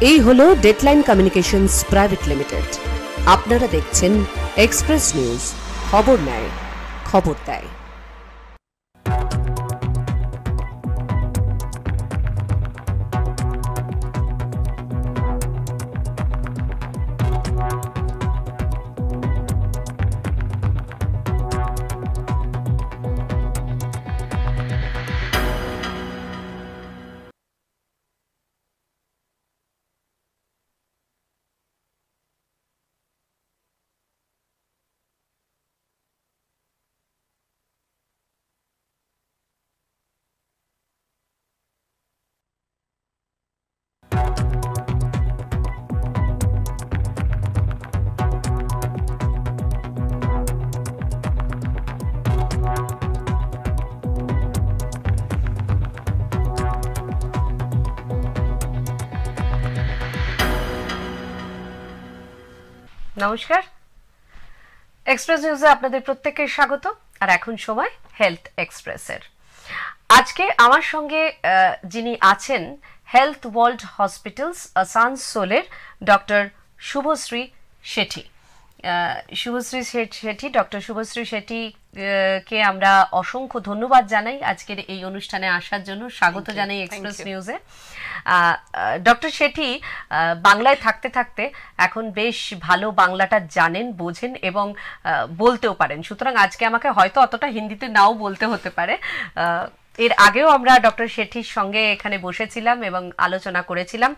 এই হলো deadline communications private limited. আপনারা দেখছেন এক্সপ্রেস নিউজ, খবর নেয়, খবর দেয়। নমস্কার, এক্সপ্রেস নিউজে আপনাদের প্রত্যেকের স্বাগত। আর এখন সময় হেলথ এক্সপ্রেসের। আজকে আমার সঙ্গে যিনি আছেন হেলথ ওয়ার্ল্ড হসপিটালস আসানসোলের ডক্টর শুভশ্রী শেঠি। ডক্টর শুভশ্রী শেঠি কে আমরা অসংখ্য ধন্যবাদ জানাই আজকের এই অনুষ্ঠানে আসার জন্য। স্বাগত জানাই এক্সপ্রেস নিউজে। ডক্টর শেঠি বাংলায় থাকতে থাকতে এখন বেশ ভালো বাংলাটা জানেন, বোঝেন এবং বলতেও পারেন। সুতরাং আজকে আমাকে হয়তো অতটা হিন্দিতে নাও বলতে হতে পারে। এর আগেও আমরা ডক্টর শেঠির সঙ্গে এখানে বসেছিলাম এবং আলোচনা করেছিলাম।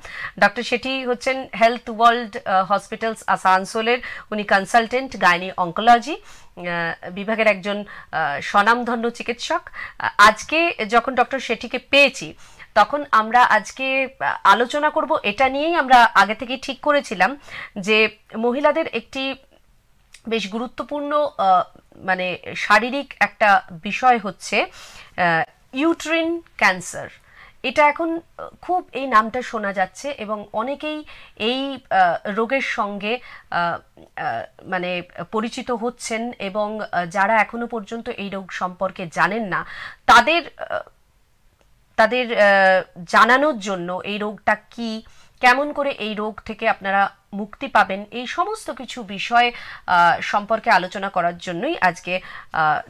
ডক্টর শেঠি হচ্ছেন হেলথ ওয়ার্ল্ড হসপিটালস আসানসোলের, উনি কনসালটেন্ট গাইনি অঙ্কোলজি বিভাগের একজন স্বনামধন্য চিকিৎসক। আজকে যখন ডক্টর শেঠিকে পেয়েছি তখন আমরা আজকে আলোচনা করব এটা নিয়েই। আমরা আগে থেকে ঠিক করেছিলাম যে মহিলাদের একটি বেশ গুরুত্বপূর্ণ মানে শারীরিক একটা বিষয় হচ্ছে ইউট্রিন ক্যান্সার। এটা এখন খুব এই নামটা শোনা যাচ্ছে এবং অনেকেই এই রোগের সঙ্গে মানে পরিচিত হচ্ছেন এবং যারা এখনো পর্যন্ত এই রোগ সম্পর্কে জানেন না তাদের জানানোর জন্য এই রোগটা কি, কেমন করে এই রোগ থেকে আপনারা মুক্তি পাবেন, এই সমস্ত কিছু বিষয় সম্পর্কে আলোচনা করার জন্যই আজকে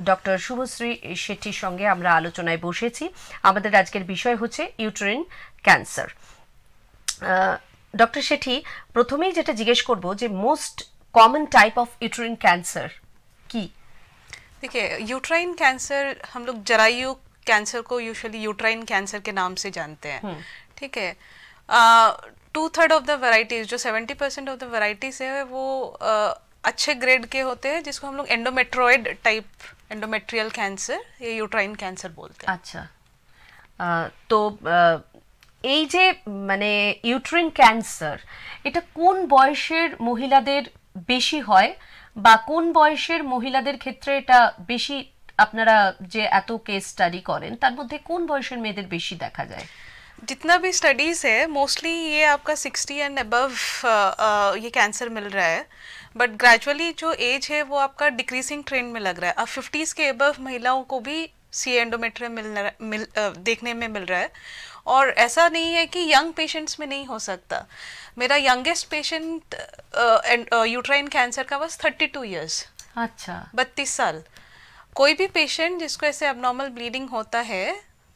ডক্টর শুভশ্রী শেঠির সঙ্গে আমরা আলোচনায় বসেছি। আমাদের আজকের বিষয় হচ্ছে ইউটেরিন ক্যান্সার। ডক্টর শেঠি, প্রথমেই যেটা জিজ্ঞেস করব যে most common type of uterine cancer की? देखिए, यूट्राइन कैंसर हम लोग जरायु कैंसर को यूजुअली यूट्राइन कैंसर के नाम से जानते हैं। ठीक है, 2/3 ऑफ द वैरायटीज, जो 70% ऑफ द वैरायटीज है वो अच्छे ग्रेड के होते हैं, जिसको हम लोग एंडोमेट्रॉइड टाइप एंडोमेट्रियल कैंसर या यूट्राइन कैंसर बोलते हैं। अच्छा, तो এই যে মানে ইউট্রিন ক্যান্সার, এটা কোন বয়সের মহিলাদের বেশি হয় বা কোন বয়সের মহিলাদের ক্ষেত্রে এটা বেশি, আপনারা যে এত কেস স্টাডি করেন তার মধ্যে কোন বয়সের মেয়েদের বেশি দেখা যায়? जितना भी स्टडीज़ है मोस्टली ये आपका 60 एंड अबव ये कैंसर मिल रहा है, बट ग्रेजुअली जो एज है वो आपका डिक्रीजिंग ट्रेंड में लग रहा है। अब 50s के अबव महिलाओं को भी सी एंडोमेट्रियम देखने में मिल रहा है। और ऐसा नहीं है कि यंग पेशेंट्स में नहीं हो सकता। मेरा यंगेस्ट पेशेंट यूट्राइन कैंसर का बस 32 ईयर्स। अच्छा, 32 साल। कोई भी पेशेंट जिसको ऐसे अबनॉर्मल ब्लीडिंग होता है,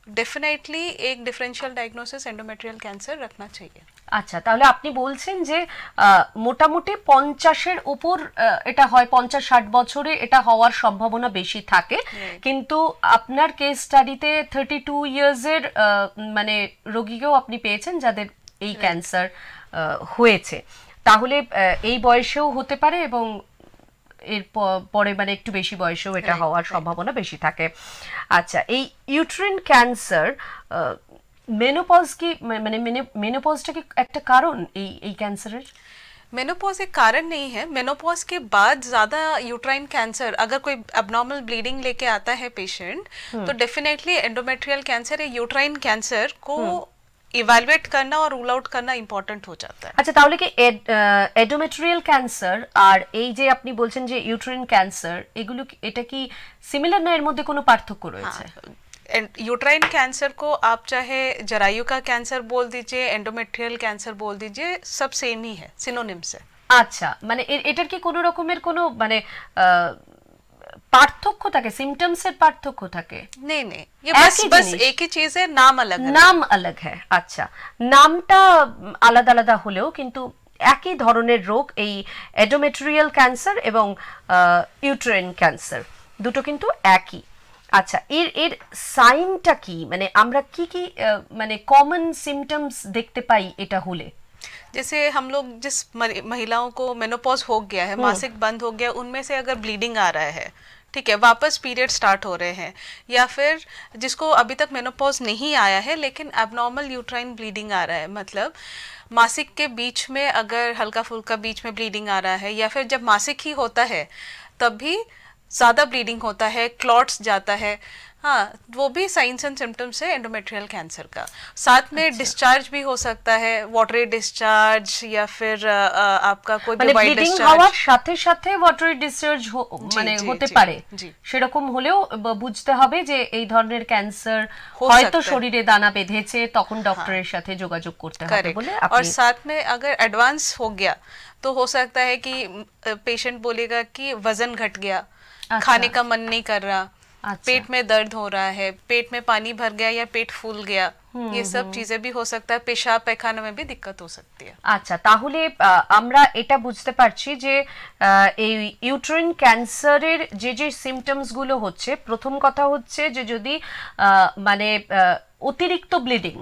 डेफिनेटली एक डिफरेंशियल डायग्नोसिस एंडोमेट्रियल कैंसर रखना चाहिए। আচ্ছা, তাহলে আপনি বলছেন যে মোটামুটি 50-এর উপর এটা হয়, 50-60 বছরে এটা হওয়ার সম্ভাবনা বেশি থাকে, কিন্তু আপনার কেস স্টাডিতে 32 ইয়ার্সের মানে রোগীকেও আপনি পেয়েছেন যাদের এই ক্যান্সার হয়েছে। তাহলে এই বয়সেও হতে পারে এবং এর পরে মানে একটু বেশি বয়সেও এটা হওয়ার সম্ভাবনা বেশি থাকে। আচ্ছা, এই ইউট্রিন ক্যান্সার मेनोपॉज की मैंने मेनोपॉजটা কি একটা কারণ এই ক্যান্সারের? मेनोपॉज एक कारण नहीं है। मेनोपॉज के बाद ज़्यादा यूट्राइन कैंसर, अगर कोई एबनॉर्मल ब्लीडिंग लेके आता है पेशेंट, तो डेफिनेटली एंडोमेट्रियल कैंसर या यूट्राइन कैंसर को इवैल्यूएट करना और रूल आउट करना इम्पोर्टेंट हो जाता है। আচ্ছা, তাহলে কি এন্ডোমেট্রিয়াল ক্যান্সার আর এই যে আপনি বলছেন যে ইউট্রিন ক্যান্সার, এগুলো এটা কি সিমিলার না, এর মধ্যে কোনো পার্থক্য রয়েছে? यूट्राइन कैंसर को आप चाहे जरायु का कैंसर बोल दीजिए, एंडोमेट्रियल कैंसर बोल दीजिए, सब सेम ही है, सिनोनिम्स है। আচ্ছা, মানে এটার কি কোনো রকমের কোনো মানে পার্থক্য থাকে, সিমটমসের পার্থক্য থাকে? नहीं नहीं, ये बस एक ही चीज है, नाम अलग है। নাম আলাদা है। আচ্ছা, নামটা আলাদা আলাদা হলেও কিন্তু একই ধরনের রোগ, এই এন্ডোমেট্রিয়াল ক্যান্সার এবং ইউটেরাইন ক্যান্সার দুটো কিন্তু একই। আচ্ছা, এর এর সাইনটা কি, মানে আমরা কি কি মানে কমন সিমটমস দেখতে পাই এটা হলে? जैसे हम लोग जिस महिलाओं को मेनोपॉज हो गया है, मासिक बंद हो गया, उनमें से अगर ब्लीडिंग आ रहा है, ठीक है, वापस पीरियड स्टार्ट हो रहे हैं, या फिर जिसको अभी तक मेनोपॉज नहीं आया है लेकिन एबनॉर्मल यूट्राइन ब्लीडिंग आ रहा है, मतलब मासिक के बीच में अगर हल्का फुल्का बीच में ब्लीडिंग आ रहा है, या फिर जब मासिक ही होता है तब भी ज़्यादा ब्लीडिंग होता है, क्लॉट्स जाता है, हाँ, वो भी साइंस एंड सिम्टम्स है एंडोमेट्रियल कैंसर का। साथ में डिस्चार्ज भी हो सकता है, वाटरी डिस्चार्ज, या फिर आपका कोई भी वाइट डिस्चार्ज হওয়ার সাথে সাথে ওয়াটারি ডিসচার্জ মানে হতে পারে। সেরকম হলেও বুঝতে হবে যে এই ধরনের ক্যান্সার হয়তো শরীরে দানা বেঁধেছে, তখন ডক্টরের সাথে যোগাযোগ করতে হবে বলে আপনি। और साथ में अगर एडवांस हो गया तो हो सकता है कि पेशेंट बोलेगा कि वजन घट गया, खाने का मन नहीं कर रहा, पेट में दर्द हो रहा है, पेट में पानी भर गया या पेट फूल गया, ये सब चीजें भी हो सकता है, पेशाब पैखाना में भी दिक्कत हो सकती है। আচ্ছা, তাহলে আমরা এটা বুঝতে পারছি যে এই ইউটেরাইন ক্যান্সারের যে যে সিমটমস গুলো হচ্ছে, প্রথম কথা হচ্ছে যে যদি মানে অতিরিক্ত ব্লিডিং,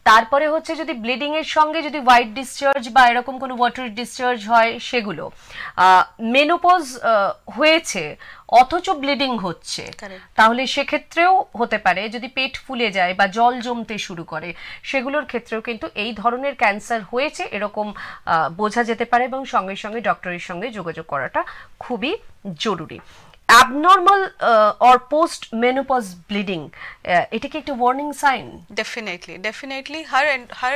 তারপরে হচ্ছে যদি ব্লিডিং এর সঙ্গে যদি হোয়াইট ডিসচার্জ বা এরকম কোনো ওয়াটারি ডিসচার্জ হয় সেগুলো, মেনোপজ হয়েছে অথচ ব্লিডিং হচ্ছে, তাহলে সেক্ষেত্রেও হতে পারে। যদি পেট ফুলে যায় বা জল জমতে শুরু করে, সেগুলোর ক্ষেত্রেও কিন্তু এই ধরনের ক্যান্সার হয়েছে এরকম বোঝা যেতে পারে এবং সঙ্গে সঙ্গে ডক্টরের সঙ্গে যোগাযোগ করাটা খুবই জরুরি। abnormal or post menopause bleeding, এটা কি একটা ওয়ার্নিং সাইন? डेफिनेटली हर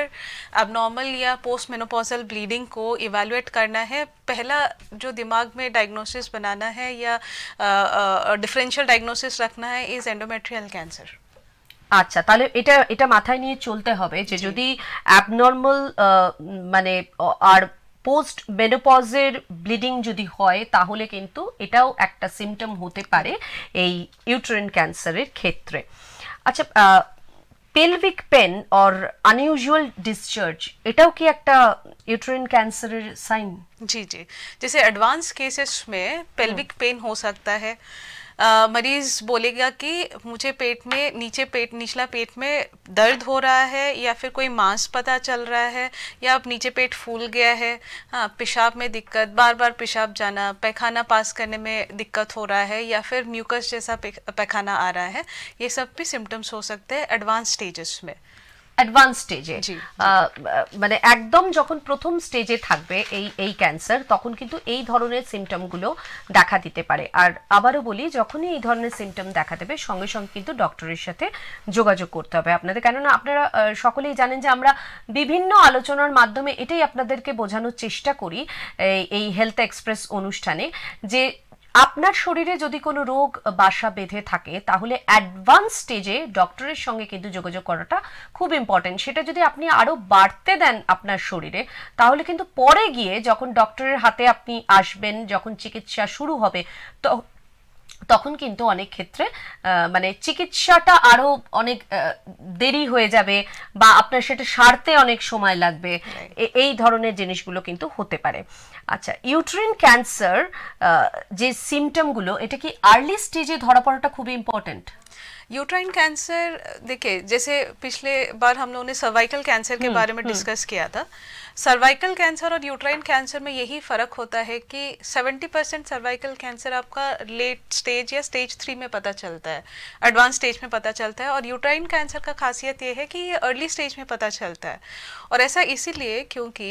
abnormal या post menopausal bleeding को इवैल्यूएट करना है। पहला जो दिमाग में डायग्नोसिस बनाना है या डिफरेंशियल डायग्नोसिस रखना है इज एंडोमेट्रियल कैंसर। আচ্ছা, তাহলে এটা এটা মাথায় নিয়ে চলতে হবে যে যদি অ্যাবনর্মাল মানে আর পোস্ট মেনোপজের ব্লিডিং যদি হয় তাহলে কিন্তু এটাও একটা সিমটম হতে পারে এই ইউটেরাইন ক্যান্সারের ক্ষেত্রে। আচ্ছা, pelvic pain or unusual discharge এটাও কি একটা ইউটেরাইন ক্যান্সারের সাইন? जी जी, जैसे एडवांस केसेस में पेल्विक पेन हो सकता है, मरीज बोलेगा कि मुझे पेट में निचला पेट में दर्द हो रहा है, या फिर कोई मांस पता चल रहा है, या अब नीचे पेट फूल गया है, हाँ, पेशाब में दिक्कत, बार बार पेशाब जाना, पैखाना पास करने में दिक्कत हो रहा है, या फिर म्यूकस जैसा पैखाना आ रहा है, ये सब भी सिम्टम्स हो सकते हैं एडवांस स्टेजेस में। অ্যাডভান্স স্টেজে, মানে একদম যখন প্রথম স্টেজে থাকবে এই ক্যান্সার, তখন কিন্তু এই ধরনের সিমটমগুলো দেখা দিতে পারে। আর আবারও বলি, যখনই এই ধরনের সিমটম দেখা দেবে সঙ্গে সঙ্গে কিন্তু ডক্টরের সাথে যোগাযোগ করতে হবে আপনাদের। কেননা আপনারা সকলেই জানেন যে আমরা বিভিন্ন আলোচনার মাধ্যমে এটাই আপনাদেরকে বোঝানোর চেষ্টা করি এই হেলথ এক্সপ্রেস অনুষ্ঠানে, যে আপনার শরীরে যদি কোনো রোগ বাসা বেঁধে থাকে তাহলে অ্যাডভান্স স্টেজে ডক্টরের সঙ্গে কিন্তু যোগাযোগ করাটা খুব ইম্পর্টেন্ট। সেটা যদি আপনি আরো বাড়তে দেন আপনার শরীরে, তাহলে কিন্তু পরে গিয়ে যখন ডক্টরের হাতে আপনি আসবেন, যখন চিকিৎসা শুরু হবে, তখন কিন্তু অনেক ক্ষেত্রে মানে চিকিৎসাটা আরো অনেক দেরি হয়ে যাবে বা আপনার সেটা সারতে অনেক সময় লাগবে, এই ধরনের জিনিসগুলো কিন্তু হতে পারে। আচ্ছা, ইউটেরাইন ক্যান্সার যে সিমটমগুলো, এটা কি আর্লি স্টেজে ধরা পড়াটা খুব ইম্পর্টেন্ট? यूट्राइन कैंसर देखिए, जैसे पिछले बार हम लोगों ने सर्वाइकल कैंसर के बारे में डिस्कस किया था। सर्वाइकल कैंसर और यूट्राइन कैंसर में यही फ़र्क होता है कि 70% सर्वाइकल कैंसर आपका लेट स्टेज या स्टेज 3 में पता चलता है, एडवांस स्टेज में पता चलता है, और यूट्राइन कैंसर का खासियत ये है कि ये अर्ली स्टेज में पता चलता है। और ऐसा इसीलिए क्योंकि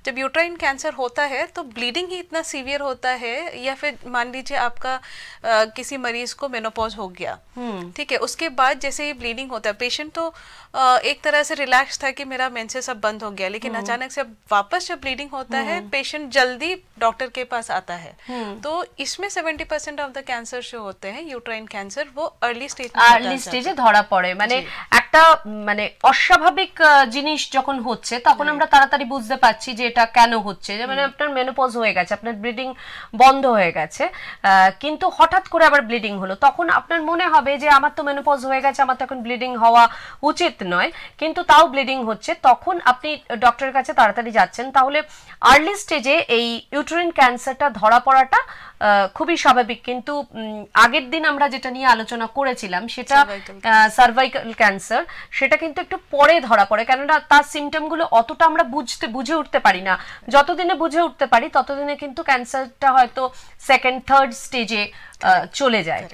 जब यूट्राइन कैंसर होता है तो ब्लीडिंग ही इतना सीवियर होता है, या फिर मान लीजिए आपका किसी मरीज को मेनोपॉज हो गया, ठीक है, उसके बाद जैसे ही ब्लीडिंग होता है, पेशेंट तो एक तरह से रिलैक्स था कि मेरा मेंसेस अब बंद हो गया, लेकिन अचानक से जब ब्लीडिंग होता है पेशेंट जल्दी डॉक्टर के पास आता है। तो इसमें 70% ऑफ द कैंसर जो होते हैं यूट्राइन कैंसर वो अर्ली स्टेजे ধরা পড়ে, মানে একটা মানে অস্বাভাবিক জিনিস যখন হচ্ছে তখন আমরা তাড়াতাড়ি বুঝতে পারছি যে এটা কেন হচ্ছে, যে মানে আপনার মেনোপজ হয়ে গেছে, আপনার ব্লিডিং বন্ধ হয়ে গেছে, কিন্তু হঠাৎ করে আবার ব্লিডিং হলো, তখন আপনার মনে হবে যে আমার তো মেনোপজ হয়ে গেছে, আমার তো এখন ব্লিডিং হওয়া উচিত নয়, কিন্তু তাও ব্লিডিং হচ্ছে, তখন আপনি ডক্টরের কাছে তাড়াতাড়ি যাচ্ছেন। তাহলে আর্লি স্টেজে এই ইউটেরাইন ক্যান্সারটা ধরা পড়াটা খুবই স্বাভাবিক। কিন্তু আগের দিন আমরা যেটা নিয়ে আলোচনা করেছিলাম সেটা সার্ভাইকাল ক্যান্সার, সেটা কিন্তু একটু পরে ধরা পড়ে, কেননা তার সিমটমগুলো অতটা আমরা বুঝে উঠতে পারি না। যতদিনে বুঝে উঠতে পারি ততদিনে কিন্তু ক্যান্সারটা হয়তো সেকেন্ড থার্ড স্টেজে চলে যায়।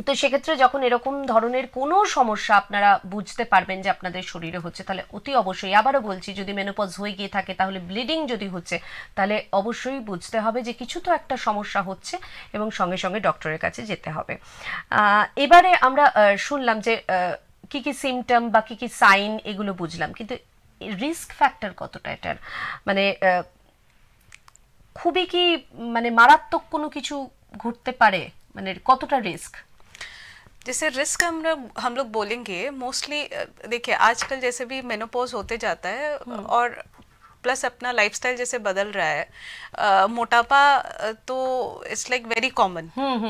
তো সেক্ষেত্রে যখন এরকম ধরনের কোনো সমস্যা আপনারা বুঝতে পারবেন যে আপনাদের শরীরে হচ্ছে, তাহলে অতি অবশ্যই, আবারও বলছি, যদি মেনোপজ হয়ে গিয়ে থাকে, তাহলে ব্লিডিং যদি হচ্ছে, তাহলে অবশ্যই বুঝতে হবে যে কিছু তো একটা সমস্যা হচ্ছে এবং সঙ্গে সঙ্গে ডক্টরের কাছে যেতে হবে। এবারে আমরা শুনলাম যে কি কি সিমটম বা কি কি সাইন এগুলো বুঝলাম, কিন্তু রিস্ক ফ্যাক্টর কতটা এটার, মানে খুবই কি মানে মারাত্মক কোনো কিছু ঘটতে পারে, মানে কতটা রিস্ক? जैसे रिस्क हम लोग बोलेंगे मोस्टली, देखिए आजकल जैसे भी मेनोपॉज होते जाता है और प्लस अपना लाइफस्टाइल जैसे बदल रहा है, मोटापा तो इट्स लाइक वेरी कॉमन,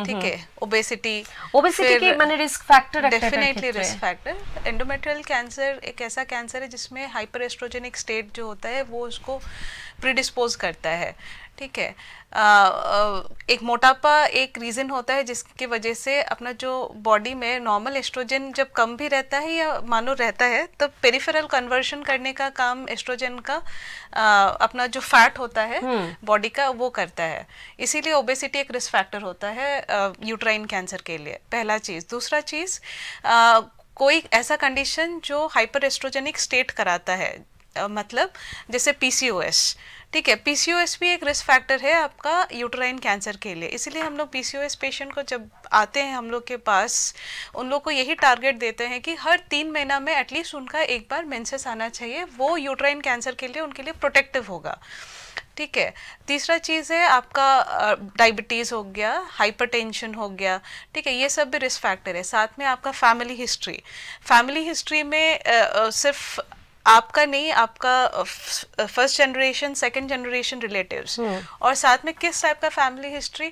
ठीक है, ओबेसिटी की माने risk factor, definitely risk factor. Endometrial cancer एक ऐसा कैंसर है जिसमें हाइपर एस्ट्रोजेनिक स्टेट जो होता है वो उसको प्रीडिस्पोज करता है, ठीक है। एक मोटापा एक रीज़न होता है जिसकी वजह से अपना जो बॉडी में नॉर्मल एस्ट्रोजन जब कम भी रहता है या मानो रहता है तो पेरिफेरल कन्वर्शन करने का काम एस्ट्रोजन का अपना जो फैट होता है बॉडी का वो करता है, इसीलिए ओबेसिटी एक रिस्क फैक्टर होता है यूट्राइन कैंसर के लिए, पहला चीज़। दूसरा चीज़, कोई ऐसा कंडीशन जो हाइपर एस्ट्रोजेनिक स्टेट कराता है, मतलब जैसे PCOS, ठीक है, PCOS भी एक रिस्क फैक्टर है आपका यूट्राइन कैंसर के लिए। इसीलिए हम लोग PCOS पेशेंट को जब आते हैं हम लोग के पास, उन लोग को यही टारगेट देते हैं कि हर 3 महीना में एटलीस्ट उनका एक बार मेंसेस आना चाहिए, वो यूट्राइन कैंसर के लिए उनके लिए प्रोटेक्टिव होगा, ठीक है। तीसरा चीज़ है आपका डायबिटीज़ हो गया, हाइपरटेंशन हो गया, ठीक है, ये सब भी रिस्क फैक्टर है। साथ में आपका फैमिली हिस्ट्री में सिर्फ आपका नहीं, आपका first generation second generation relatives, और साथ में किस टाइप का फैमिली हिस्ट्री,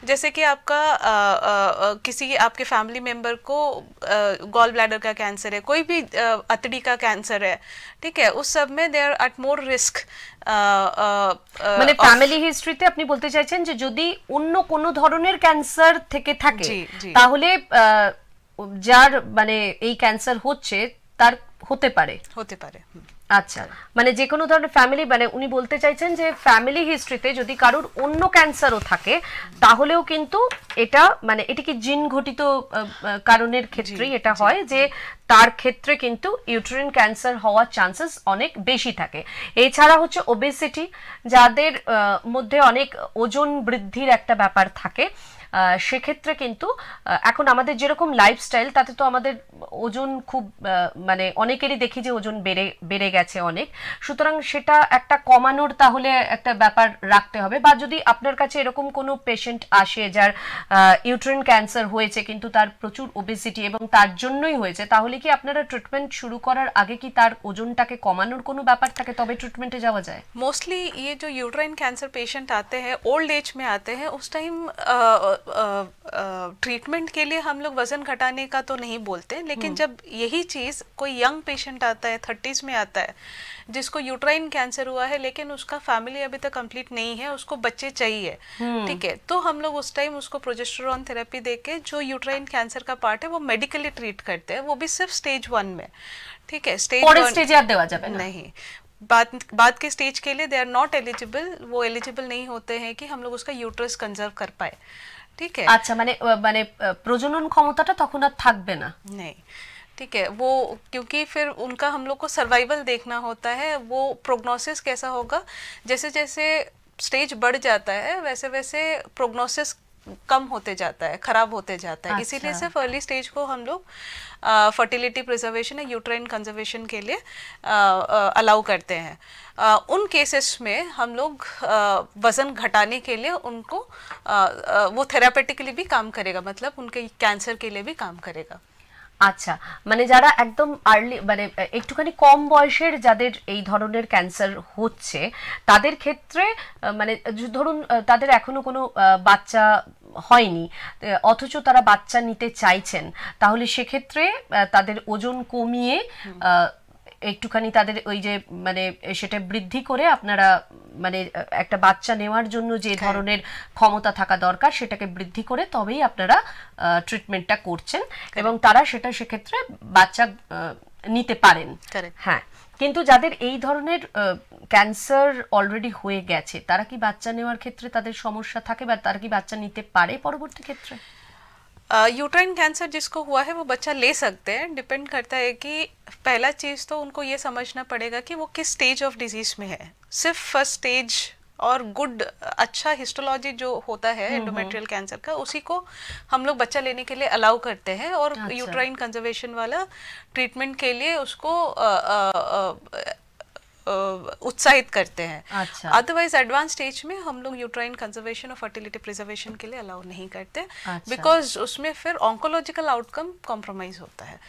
जैसे कि आपका किसी आपके फैमिली मेंबर को गॉल ब्लैडर का कैंसर है, कोई भी अतड़ी का कैंसर है, ठीक है, उस सब में they are at more risk. মানে ফ্যামিলি হিস্ট্রিতে আপনি বলতে চাইছেন যে যদি অন্য কোনো ধরনের ক্যান্সার থেকে থাকে তাহলে যার মানে এই ক্যান্সার হচ্ছে তার হতে পারে। আচ্ছা, মানে যে কোনো ধরনের ফ্যামিলি, মানে উনি বলতে চাইছেন যে ফ্যামিলি হিস্ট্রিতে যদি কারোর অন্য ক্যান্সারও থাকে তাহলেও কিন্তু এটা মানে এটা কি জিন ঘটিত কারণের ক্ষেত্রেই এটা হয়, যে তার ক্ষেত্রে কিন্তু ইউটেরাইন ক্যান্সার হওয়ার চান্সেস অনেক বেশি থাকে। এছাড়া হচ্ছে ওবেসিটি, যাদের মধ্যে অনেক ওজন বৃদ্ধির একটা ব্যাপার থাকে, সেক্ষেত্রে কিন্তু এখন আমাদের যেরকম লাইফস্টাইল তাতে তো আমাদের ওজন খুব মানে অনেকেরই দেখি যে ওজন বেড়ে গেছে অনেক, সুতরাং সেটা একটা কমানোর তাহলে একটা ব্যাপার রাখতে হবে। বা যদি আপনার কাছে এরকম কোনো পেশেন্ট আসে যার ইউটেরাইন ক্যান্সার হয়েছে কিন্তু তার প্রচুর ওবেসিটি এবং তার জন্যই হয়েছে, তাহলে কি আপনারা ট্রিটমেন্ট শুরু করার আগে কি তার ওজনটাকে কমানোর কোনো ব্যাপার থাকে, তবে ট্রিটমেন্টে যাওয়া যায়? मोस्टली ये जो यूट्राइन कैंसर पेशेंट आते हैं ओल्ड एज में आते हैं, उस टाइम ट्रीटमेंट के लिए हम लोग वजन घटाने का तो नहीं बोलते, लेकिन जब यही चीज़ कोई यंग पेशेंट आता है 30s में आता है जिसको यूट्राइन कैंसर हुआ है लेकिन उसका फैमिली अभी तक कंप्लीट नहीं है, उसको बच्चे चाहिए, ठीक है, तो हम लोग उस टाइम उसको प्रोजेस्टेरोन थेरेपी देके जो यूट्राइन कैंसर का पार्ट है वो मेडिकली ट्रीट करते हैं, वो भी सिर्फ स्टेज 1 में, ठीक है, स्टेज 1 नहीं, बाद के स्टेज के लिए दे आर नॉट एलिजिबल, वो एलिजिबल नहीं होते हैं कि हम लोग उसका यूट्रस कंजर्व कर पाए, ठीक है। अच्छा, মানে প্রজনন ক্ষমতাটা তখন আর থাকবে না, नहीं, ठीक है, वो क्योंकि फिर उनका हम लोग को सर्वाइवल देखना होता है, वो प्रोग्नोसिस कैसा होगा, जैसे जैसे स्टेज बढ़ जाता है वैसे वैसे प्रोग्नोसिस कम होते जाता है, खराब होते जाता है। अच्छा। इसीलिए सिर्फ अर्ली स्टेज को हम लोग फर्टिलिटी प्रिजर्वेशन या यूट्राइन कंजर्वेशन के लिए अलाउ करते हैं। उन केसेस में हम लोग वजन घटाने के लिए उनको वो थेरापेटिकली भी काम करेगा, मतलब उनके कैंसर के लिए भी काम करेगा। আচ্ছা, মানে যারা একদম আর্লি মানে একটুখানি কম বয়সের যাদের এই ধরনের ক্যান্সার হচ্ছে তাদের ক্ষেত্রে মানে ধরুন তাদের এখনো কোনো বাচ্চা হয়নি অথচ তারা বাচ্চা নিতে চাইছেন, তাহলে সেক্ষেত্রে তাদের ওজন কমিয়ে একটুখানি তাদের ওই যে মানে সেটা বৃদ্ধি করে আপনারা মানে একটা বাচ্চা নেওয়ার জন্য যে ধরনের ক্ষমতা থাকা দরকার সেটাকে বৃদ্ধি করে তবেই আপনারা ট্রিটমেন্টটা করছেন এবং তারা সেটা সেক্ষেত্রে বাচ্চা নিতে পারেন। হ্যাঁ, কিন্তু যাদের এই ধরনের ক্যান্সার অলরেডি হয়ে গেছে তারা কি বাচ্চা নেওয়ার ক্ষেত্রে তাদের সমস্যা থাকে বা তারা কি বাচ্চা নিতে পারে পরবর্তী ক্ষেত্রে? यूट्राइन कैंसर जिसको हुआ है वो बच्चा ले सकते हैं, डिपेंड करता है कि पहला चीज़ तो उनको ये समझना पड़ेगा कि वो किस स्टेज ऑफ डिजीज़ में है। सिर्फ फर्स्ट स्टेज और गुड अच्छा हिस्टोलॉजी जो होता है एंडोमेट्रियल कैंसर का, उसी को हम लोग बच्चा लेने के लिए अलाउ करते हैं और यूट्राइन कंजर्वेशन वाला ट्रीटमेंट के लिए उसको उत्साहित करते हैं। अच्छा। अदरवाइज एडवांस स्टेज में हम लोग यूट्राइन कंजर्वेशन और फर्टिलिटी प्रिजर्वेशन के लिए अलाउ नहीं करते, बिकॉज उसमें फिर ऑन्कोलॉजिकल आउटकम कॉम्प्रोमाइज होता है।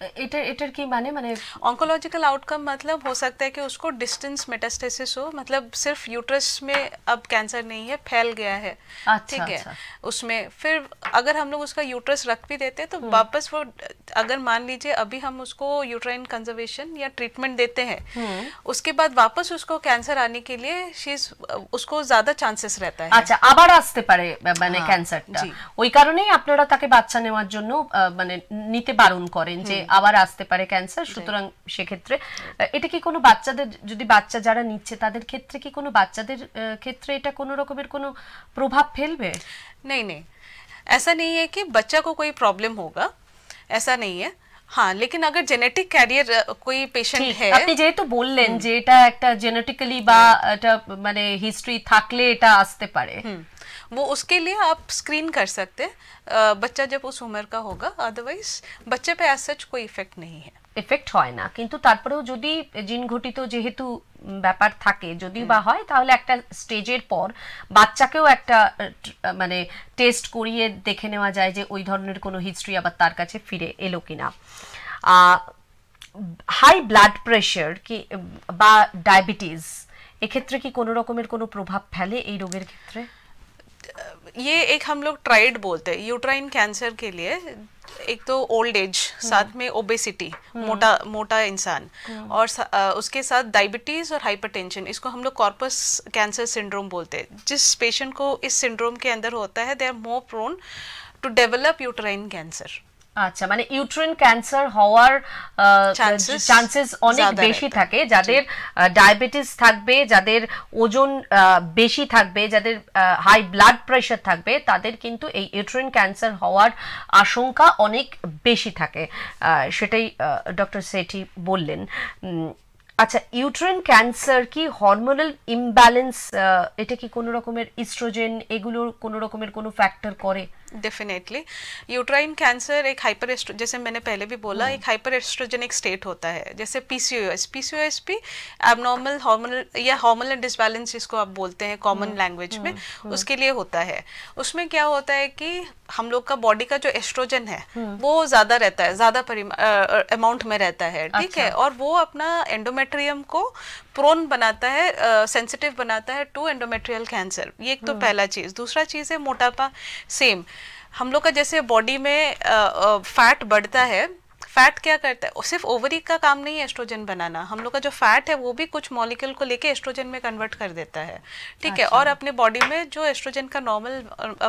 एटर की माने माने ऑन्कोलॉजिकल आउटकम मतलब हो सकता है कि उसको डिस्टेंस मेटास्टेसिस हो, मतलब सिर्फ यूट्रस में अब कैंसर नहीं है, फैल गया है। ठीक है। उसमें फिर अगर हम लोग उसका यूट्रस रख भी देते हैं तो वापस वो अगर मान लीजिए अभी हम उसको यूट्राइन कंजर्वेशन या ट्रीटमेंट देते हैं, उसके बाद वापस उसको कैंसर आने के लिए उसको ज्यादा चांसेस रहता है। আচ্ছা, আবার আসতে পারে মানে ক্যান্সারটা, ওই কারণেই আপনারা তাকে বাচ্চা নেওয়ার জন্য মানে নিতে বারণ করেন যে আবার আসতে পারে ক্যান্সার। সুতরাং সেক্ষেত্রে এটা কি কোনো বাচ্চাদের যদি বাচ্চা যারা নিচ্ছে তাদের ক্ষেত্রে কি কোনো বাচ্চাদের ক্ষেত্রে এটা কোনো রকমের কোনো প্রভাব ফেলবে? नहीं नहीं, ऐसा नहीं है कि बच्चा को कोई प्रॉब्लम होगा, ऐसा नहीं है। हाँ, लेकिन अगर जेनेटिक कैरियर कोई पेशेंट है, আপনি যেহেতু বললেন যে এটা একটা জেনেটিক্যালি বা এটা মানে হিস্ট্রি থাকলে এটা আসতে পারে, वो उसके लिए आप स्क्रीन कर सकते हैं बच्चा जब उस उम्र का होगा। अदरवाइज बच्चे पे एज सच कोई इफेक्ट नहीं है, এফেক্ট হয় না। কিন্তু তারপরেও যদি জিন ঘটিত যেহেতু ব্যাপার থাকে, যদি বা হয় তাহলে একটা স্টেজের পর বাচ্চাকেও একটা মানে টেস্ট করিয়ে দেখে নেওয়া যায় যে ওই ধরনের কোনো হিস্ট্রি আবার তার কাছে ফিরে এলো কিনা। হাই ব্লাড প্রেশার কি বা ডায়াবেটিস এক্ষেত্রে কি কোনো রকমের কোনো প্রভাব ফেলে এই রোগের ক্ষেত্রে? ये एक हम लोग ट्राइड बोलते हैं यूट्राइन कैंसर के लिए। एक तो ओल्ड एज, साथ में ओबेसिटी, मोटा इंसान, और उसके साथ डायबिटीज और हाइपरटेंशन, इसको हम लोग कॉर्पस कैंसर सिंड्रोम बोलते हैं। जिस पेशेंट को इस सिंड्रोम के अंदर होता है they are more prone to develop uterine cancer. আচ্ছা, মানে ইউট্রাইন ক্যান্সার হওয়ার চান্সেস অনেক বেশি থাকে যাদের ডায়াবেটিস থাকবে, যাদের ওজন বেশি থাকবে, যাদের হাই ব্লাড প্রেশার থাকবে, তাদের কিন্তু এই ইউট্রাইন ক্যান্সার হওয়ার আশঙ্কা অনেক বেশি থাকে। সেটাই ডক্টর সেঠি বললেন। আচ্ছা, ইউট্রাইন ক্যান্সার কি হরমোনাল ইমব্যালেন্স, এটা কি কোনো রকমের ইস্ট্রোজেন এগুলোর কোনো রকমের কোনো ফ্যাক্টর করে? डेफिनेटली यूट्राइन कैंसर एक हाइपर एस्ट्रो, जैसे मैंने पहले भी बोला, एक हाइपर एस्ट्रोजेनिक स्टेट होता है। जैसे पीसीओएस भी एबनॉर्मल हार्मोनल या हार्मोनल डिसबैलेंस जिसको आप बोलते हैं कॉमन लैंग्वेज में, उसके लिए होता है। उसमें क्या होता है कि हम लोग का बॉडी का जो एस्ट्रोजन है वो ज्यादा रहता है, ज्यादा अमाउंट में रहता है। ठीक है। और वो अपना एंडोमेट्रियम को प्रोन बनाता है, सेंसिटिव बनाता है टू एंडोमेट्रियल कैंसर। ये एक तो पहला चीज। दूसरा चीज है मोटापा। सेम हम लोग का जैसे बॉडी में फैट बढ़ता है, फैट क्या करता है, सिर्फ ओवरी का काम नहीं है एस्ट्रोजन बनाना, हम लोग का जो फैट है वो भी कुछ मॉलिक्यूल को लेके एस्ट्रोजन में कन्वर्ट कर देता है। ठीक है। और अपने बॉडी में जो एस्ट्रोजन का नॉर्मल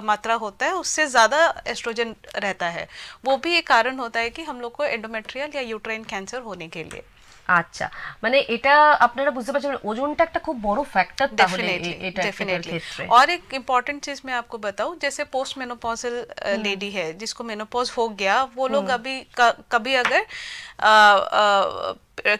मात्रा होता है उससे ज़्यादा एस्ट्रोजन रहता है, वो भी एक कारण होता है कि हम लोग को एंडोमेट्रियल या यूट्राइन कैंसर होने के लिए। আচ্ছা, মানে এটা আপনারা বুঝতে পারছেন ওজনটা একটা খুব বড় ফ্যাক্টর তাহলে এটা ক্ষেত্রে। और एक इम्पॉर्टेंट चीज मैं आपको बताऊं, जैसे पोस्ट मेनोपॉजल लेडी है जिसको मेनोपॉज हो गया, वो लोग अभी कभी अगर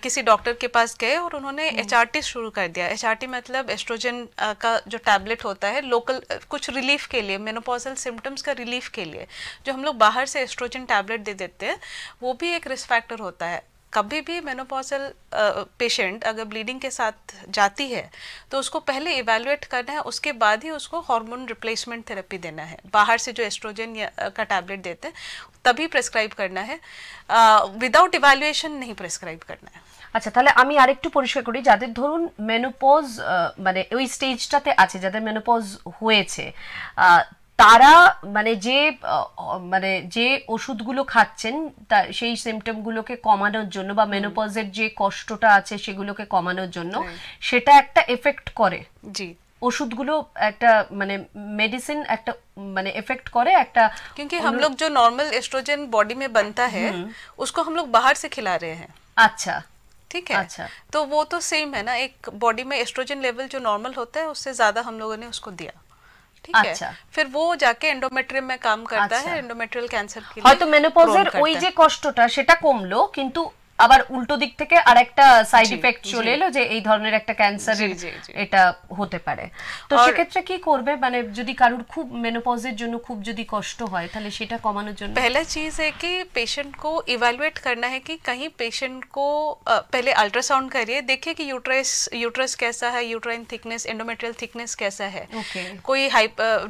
किसी डॉक्टर के पास गए और उन्होंने HRT शुरू कर दिया, HRT मतलब एस्ट्रोजन का जो टैबलेट होता है लोकल कुछ रिलीफ के लिए, मेनोपॉजल सिम्टम्स का रिलीफ के लिए जो हम लोग बाहर से एस्ट्रोजन टैबलेट दे देते हैं, वो भी एक रिस्क फैक्टर होता है। कभी भी मेनोपॉजल पेशेंट अगर ब्लीडिंग के साथ जाती है तो उसको पहले इवैल्यूएट करना है, उसके बाद ही उसको हार्मोन रिप्लेसमेंट थेरेपी देना है। बाहर से जो एस्ट्रोजन का टैबलेट देते हैं तभी प्रेस्क्राइब करना है, विदाउट इवैल्यूएशन नहीं प्रेस्क्राइब करना है। আচ্ছা, তাহলে আমি আরেকটু পরিষ্কার করি, যাদের ধরুন মেনোপজ মানে ওই স্টেজটাতে আছে, যাদের মেনোপজ হয়েছে, তারা মানে যে ওষুধগুলো খাচ্ছেন সেই সিমটমগুলোকে কমানোর জন্য বা মেনোপজের যে কষ্টটা আছে সেগুলোকে কমানোর জন্য সেটা একটা এফেক্ট করে। জি, ওষুধগুলো একটা মানে মেডিসিন একটা মানে এফেক্ট করে একটা, क्योंकि हम लोग जो नॉर्मल एस्ट्रोजन बॉडी में बनता है उसको हम लोग बाहर से खिला रहे हैं। अच्छा, ठीक है। अच्छा, तो वो तो सेम है ना, एक बॉडी में एस्ट्रोजन लेवल जो नॉर्मल होता है उससे ज्यादा हम लोगों ने उसको दिया, ठीक है। फिर वो जाके एंडोमेट्रियम में काम करता है, एंडोमेट्रियल कैंसर के लिए। হয়তো মেনোপজের ওই যে কষ্টটা সেটা কমলো, কিন্তু আবার উল্টো দিক থেকে আরেকটা সাইড ইফেক্ট চলে এলো যে এই ধরনের একটা ক্যান্সারের এটা হতে পারে। তো সেক্ষেত্রে কি করবে, মানে যদি কারোর খুব মেনোপজের জন্য খুব যদি কষ্ট হয় তাহলে সেটা কমানোর জন্য पहला चीज है कि पेशेंट को इवैल्यूएट करना है कि कहीं पेशेंट को पहले अल्ट्रासाउंड करिए, देखिए कि यूट्रस कैसा है, यूट्राइन थिकनेस, एंडोमेट्रियल थिकनेस कैसा है, कोई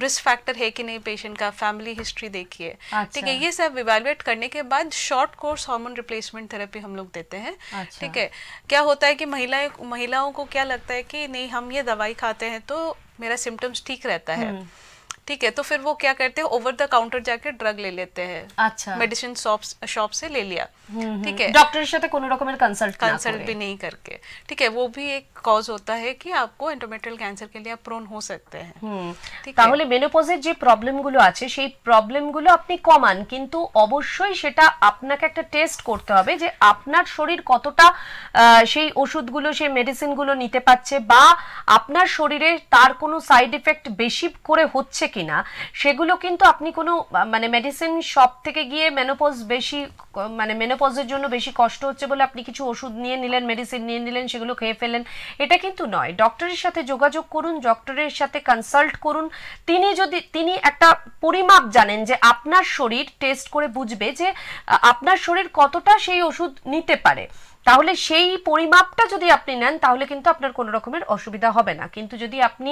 रिस्क फैक्टर है कि नहीं पेशेंट का, फैमिली हिस्ट्री देखिए, ठीक है। ये सब इवैल्यूएट करने के बाद short course hormone replacement therapy हम लोग देते हैं। ठीक है। क्या होता है कि महिलाओं को क्या लगता है कि नहीं हम ये दवाई खाते हैं तो मेरा सिम्टम्स ठीक रहता है, ठीक है, तो फिर वो क्या करते हैं ओवर द काउंटर जाके ड्रग ले लेते हैं। अच्छा, मेडिसिन शॉप से ले लिया, ठीक है, डॉक्टर के साथ कोनो रकमेर कंसल्ट भी नहीं करके, ठीक है। वो भी एक कॉज होता है कि आपको एंडोमेट्रियल कैंसर के लिए आप प्रोन हो सकते हैं। ঠিক তাহলে মেনোপজের যে প্রবলেমগুলো আছে সেই প্রবলেমগুলো আপনি কমান, কিন্তু অবশ্যই সেটা আপনাকে একটা টেস্ট করতে হবে যে আপনার শরীর কতটা সেই ওষুধগুলো সেই মেডিসিনগুলো নিতে পারছে, বা আপনার শরীরে তার কোনো সাইড এফেক্ট বেশি করে হচ্ছে কিনা সেগুলো কিন্তু আপনি কোনো মানে মেডিসিন শপ থেকে গিয়ে মেনোপজ বেশি মানে মেনোপজের জন্য বেশি কষ্ট হচ্ছে বলে আপনি কিছু ওষুধ নিয়ে নিলেন, মেডিসিন নিয়ে নিলেন, সেগুলো খেয়ে ফেলেন, এটা কিন্তু নয়। ডক্টরের সাথে যোগাযোগ করুন, ডক্টরের সাথে কনসাল্ট করুন। তিনি একটা পরিমাপ জানেন যে আপনার শরীর টেস্ট করে বুঝবে যে আপনার শরীর কতটা সেই ওষুধ নিতে পারে। তাহলে সেই পরিমাপটা যদি আপনি নেন তাহলে কিন্তু আপনার কোনো রকমের অসুবিধা হবে না। কিন্তু যদি আপনি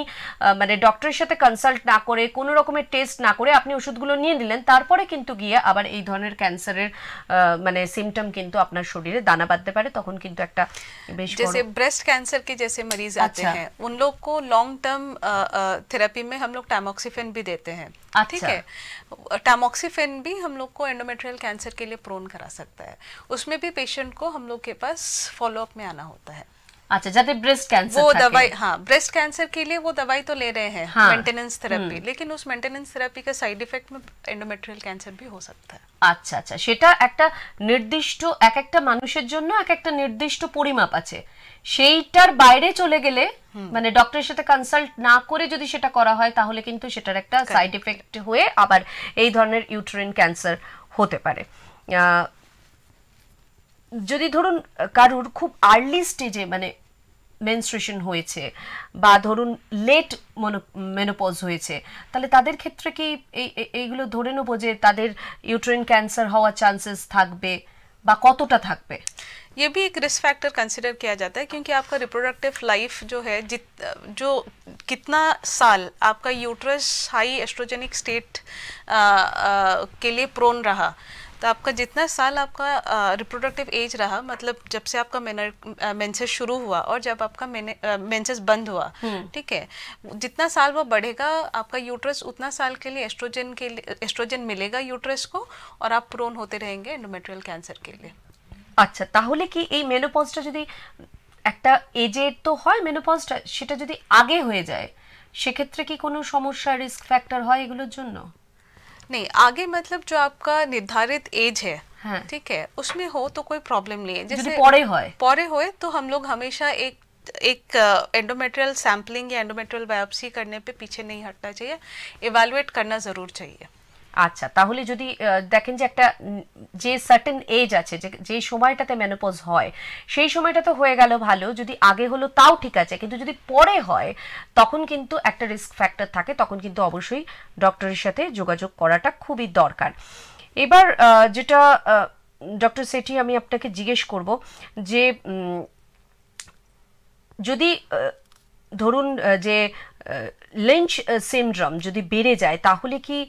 মানে ডক্টরের সাথে কনসাল্ট না করে কোনো রকমের টেস্ট না করে আপনি ওষুধগুলো নিয়ে নিলেন, তারপরে কিন্তু গিয়ে আবার এই ধরনের ক্যান্সারের মানে সিমটম কিন্তু আপনার শরীরে দানা বাঁধতে পারে, তখন কিন্তু একটা বেশ जैसे ब्रेस्ट कैंसर के जैसे मरीज आते हैं उन लोग को लॉन्ग टर्म थेरेपी में हम लोग टैमोक्सिफेन भी देते हैं, ठीक है। टैमोक्सिफेन भी हम लोग को एंडोमेट्रियल कैंसर के लिए प्रोन करा सकता है। उसमें भी पेशेंट को हम लोग के पास फॉलो अप में आना होता है। अच्छा, जाते ब्रेस्ट कैंसर वो दवाई, हाँ, ब्रेस्ट कैंसर के लिए वो दवाई तो ले रहे हैं, मेंटेनेंस थेरेपी, लेकिन उस मेंटेनेंस थेरेपी का साइड इफेक्ट में एंडोमेट्रियल कैंसर भी हो सकता है। আচ্ছা আচ্ছা, সেটা একটা নির্দিষ্ট এক একটা মানুষের জন্য এক একটা নির্দিষ্ট পরিমাপ আছে, সেইটার বাইরে চলে গেলে মানে ডক্টরের সাথে কনসাল্ট না করে যদি সেটা করা হয় তাহলে কিন্তু সেটার একটা সাইড এফেক্ট হয়ে আবার এই ধরনের ইউটেরাইন ক্যান্সার হতে পারে। যদি ধরুন কারুর খুব আর্লি স্টেজে মানে মেনস্ট্রুয়েশন হয়েছে বা ধরুন লেট মেনোপজ হয়েছে, তাহলে তাদের ক্ষেত্রে কি এইগুলো ধরে নেব যে তাদের ইউটেরাইন ক্যান্সার হওয়ার চান্সেস থাকবে বা কতটা থাকবে? ये भी एक रिस्क फैक्टर कंसिडर किया जाता है, क्योंकि आपका रिप्रोडक्टिव लाइफ जो है जो कितना साल आपका यूट्रस हाई एस्ट्रोजेनिक स्टेट के लिए प्रोन रहा, तो आपका जितना साल आपका रिप्रोडक्टिव एज रहा, मतलब जब से आपका मेंसेस शुरू हुआ और जब आपका मेंसेस बंद हुआ, ठीक है, जितना साल वो बढ़ेगा आपका यूट्रस उतना साल के लिए एस्ट्रोजन मिलेगा यूट्रस को और आप प्रोन होते रहेंगे एंडोमेट्रियल कैंसर के लिए। আচ্ছা, তাহলে কি এই মেনোপজটা যদি একটা এজে তো হয় মেনোপজটা, সেটা যদি আগে হয়ে যায় সেক্ষেত্রে কি কোনো সমস্যা রিস্ক ফ্যাক্টর হয় এগুলোর জন্য? नहीं, आगे मतलब जो आपका निर्धारित एज है ठीक है, उसमें हो तो कोई प्रॉब्लम नहीं है। जैसे पौरे होए तो हम लोग हमेशा एक एंडोमेट्रियल सैम्पलिंग या एंडोमेट्रियल बायोप्सी करने पे पीछे नहीं हटना चाहिए, इवैल्यूएट करना जरूर चाहिए। আচ্ছা, তাহলে যদি দেখেন যে একটা যে সার্টেন এজ আছে, যে সময়টাতে মেনোপজ হয় সেই সময়টা তো হয়ে গেল ভালো, যদি আগে হলো তাও ঠিক আছে, কিন্তু যদি পরে হয় তখন কিন্তু একটা রিস্ক ফ্যাক্টর থাকে, তখন কিন্তু অবশ্যই ডক্টরের সাথে যোগাযোগ করাটা খুবই দরকার। এবার যেটা ডক্টর সেঠি আমি আপনাকে জিজ্ঞেস করব যে যদি ধরুন যে লিঞ্চ সিনড্রোম যদি বেড়ে যায় তাহলে কি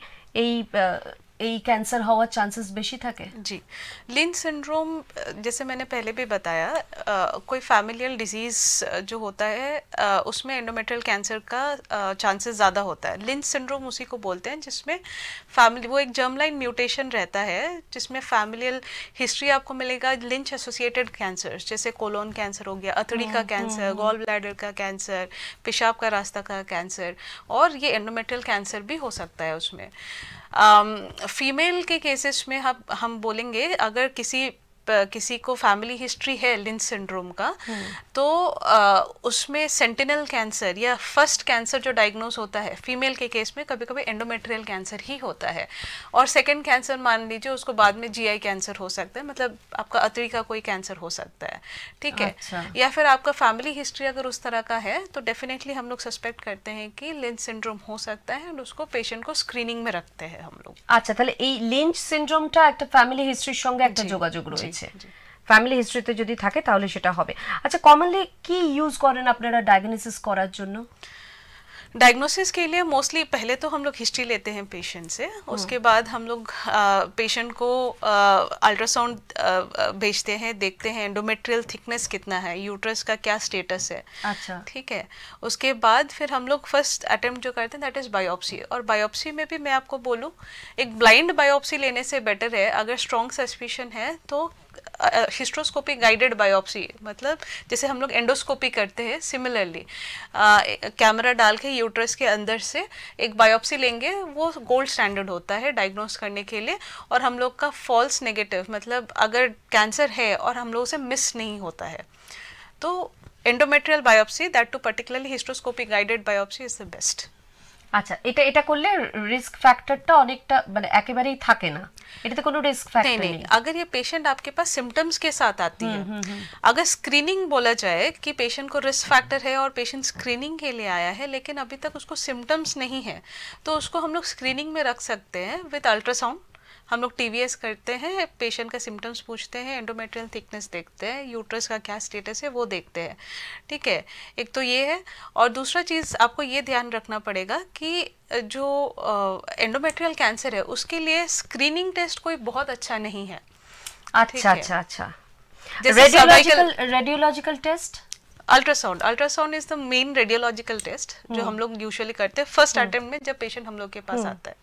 এই ক্যান্সার হওয়ার চান্সেস বেশি থাকে? जी, लिंच सिंड्रोम जैसे मैंने पहले भी बताया, कोई फैमिलियल डिजीज जो होता है उसमें एंडोमेट्रियल कैंसर का चांसेस ज़्यादा होता है। लिंच सिंड्रोम उसी को बोलते हैं जिसमें फैमिली, वो एक जर्म लाइन म्यूटेशन रहता है जिसमें फैमिलियल हिस्ट्री आपको मिलेगा लिंच एसोसिएटेड कैंसर, जैसे कोलोन कैंसर हो गया, अतड़ी का कैंसर, गॉल ब्लैडर का कैंसर, पेशाब का रास्ता का कैंसर, और ये एंडोमेट्रियल कैंसर भी हो सकता है उसमें। फीमेल के केसेस में हम बोलेंगे अगर किसी को फैमिली हिस्ट्री है लिंच सिंड्रोम का, तो उसमें सेंटिनल कैंसर या फर्स्ट कैंसर जो डायग्नोस होता है फीमेल के केस में कभी कभी एंडोमेट्रियल कैंसर ही होता है, और सेकंड कैंसर मान लीजिए उसको बाद में जीआई कैंसर हो सकता है, मतलब आपका अतड़ी का कोई कैंसर हो सकता है, ठीक है। अच्छा। या फिर आपका फैमिली हिस्ट्री अगर उस तरह का है तो डेफिनेटली हम लोग सस्पेक्ट करते हैं कि लिंच सिंड्रोम हो सकता है, और उसको पेशेंट को स्क्रीनिंग में रखते हैं हम लोग। আচ্ছা, তাহলে এই লিঞ্চ সিনড্রোমটা একটা ফ্যামিলি হিস্ট্রির সঙ্গে একটা যোগাযোগ রয়েছে, ফ্যামিলি হিস্ট্রিতে যদি থাকে তাহলে সেটা হবে। আচ্ছা, কমনলি কি ইউজ করেন আপনারা ডায়াগনোসিস করার জন্য? डायग्नोसिस के लिए मोस्टली पहले तो हम लोग हिस्ट्री लेते हैं पेशेंट से, उसके बाद हम लोग पेशेंट को अल्ट्रासाउंड भेजते हैं, देखते हैं एंडोमेट्रियल थिकनेस कितना है, यूट्रस का क्या स्टेटस है। अच्छा, ठीक है। उसके बाद फिर हम लोग फर्स्ट अटेम्प्ट जो करते हैं दैट इज बायोप्सी, और बायोप्सी में भी मैं आपको बोलूँ एक ब्लाइंड बायोप्सी लेने से बेटर है, अगर स्ट्रॉन्ग सस्पिशन है तो हिस्ट्रोस्कोपी गाइडेड बायोप्सी, मतलब जैसे हम लोग एंडोस्कोपी करते हैं सिमिलरली कैमरा डाल के यूट्रस के अंदर से एक बायोप्सी लेंगे, वो गोल्ड स्टैंडर्ड होता है डायग्नोस करने के लिए, और हम लोग का फॉल्स नेगेटिव, मतलब अगर कैंसर है और हम लोग से मिस नहीं होता है तो endometrial biopsy, that too particularly hysteroscopy guided biopsy is the best. আচ্ছা, এটা করলে রিস্ক ফ্যাক্টরটা অনেকটা মানে একেবারেই থাকে না, এটাতে কোনো রিস্ক ফ্যাক্টর নেই। अगर ये पेशेंट आपके पास सिम्टम्स के साथ आती है, अगर स्क्रीनिंग बोला जाए कि पेशेंट को रिस्क फैक्टर है और पेशेंट स्क्रीनिंग के लिए आया है लेकिन अभी तक उसको सिम्टम्स नहीं है, तो उसको हम लोग स्क्रीनिंग में रख सकते हैं विद अल्ट्रासाउंड। हम लोग टीवीएस करते हैं, पेशेंट का सिम्टम्स पूछते हैं, एंडोमेट्रियल थिकनेस देखते हैं, यूट्रस का क्या स्टेटस है वो देखते हैं, ठीक है। एक तो ये है, और दूसरा चीज़ आपको ये ध्यान रखना पड़ेगा कि जो एंडोमेट्रियल कैंसर है उसके लिए स्क्रीनिंग टेस्ट कोई बहुत अच्छा नहीं है। अच्छा अच्छा अच्छा, जैसे radiological test, ultrasound is the main radiological test जो हम लोग यूजुअली करते हैं फर्स्ट अटेम्प्ट में जब पेशेंट हम लोग के पास आता है।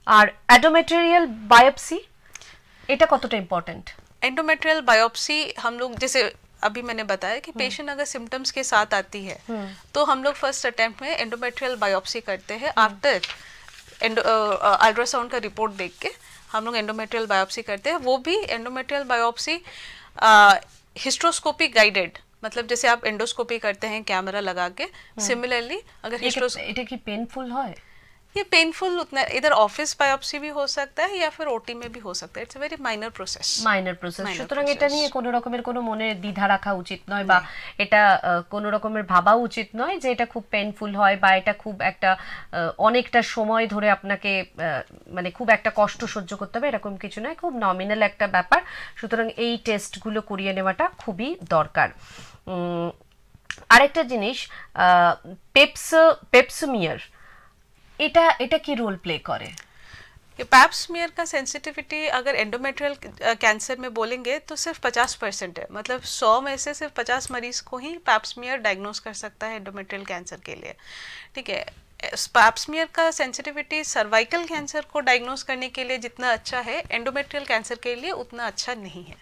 আর एंडोमेट्रियल बायोप्सी এটা কতটা ইম্পর্টেন্ট? एंडोमेट्रियल बायोप्सी हम लोग जैसे अभी मैंने बताया कि पेशेंट अगर सिम्टम्स के साथ आती है तो हम लोग फर्स्ट अटेम्प्ट में एंडोमेट्रियल बायोप्सी करते हैं, आफ्टर अल्ट्रासाउंड का रिपोर्ट देख के हम लोग एंडोमेट्रियल बायोप्सी करते हैं। वो भी एंडोमेट्रियल बायोप्सी हिस्ट्रोस्कोपी गाइडेड, मतलब जैसे आप एंडोस्कोपी करते हैं कैमरा लगा के, सिमिलरली अगर এটা কি পেইনফুল হয়? ये पेनफुल उतना, इधर ऑफिस बायोप्सी भी हो सकता है या फिर ओटी में भी हो सकता है, it's a very minor process. সুতরাং এটা নিয়ে কোনো রকমের কোনো মনে দ্বিধা রাখা উচিত নয়, বা এটা কোনো রকমের ভাবা উচিত নয় যে এটা খুব পেইনফুল হয় বা এটা খুব একটা অনেকটা সময় ধরে আপনাকে মানে খুব একটা কষ্ট সহ্য করতে হবে, এরকম কিছু নয়, খুব নমিনাল একটা ব্যাপার। সুতরাং এই টেস্টগুলো করিয়ে নেওয়াটা খুবই দরকার। আরেকটা জিনিস, পেপসমিয়ার, এটা কি रोल प्ले करे? ये पैप स्मीयर का सेंसिटिविटी अगर एंडोमेट्रियल कैंसर में बोलेंगे तो सिर्फ 50% है, मतलब 100 में से सिर्फ 50 मरीज को ही पैप स्मीयर डायग्नोस कर सकता है एंडोमेट्रियल कैंसर के लिए, ठीक है। पैप स्मीयर का सेंसिटिविटी सर्वाइकल कैंसर को डायग्नोस करने के लिए जितना अच्छा है एंडोमेट्रियल कैंसर के लिए उतना अच्छा नहीं है।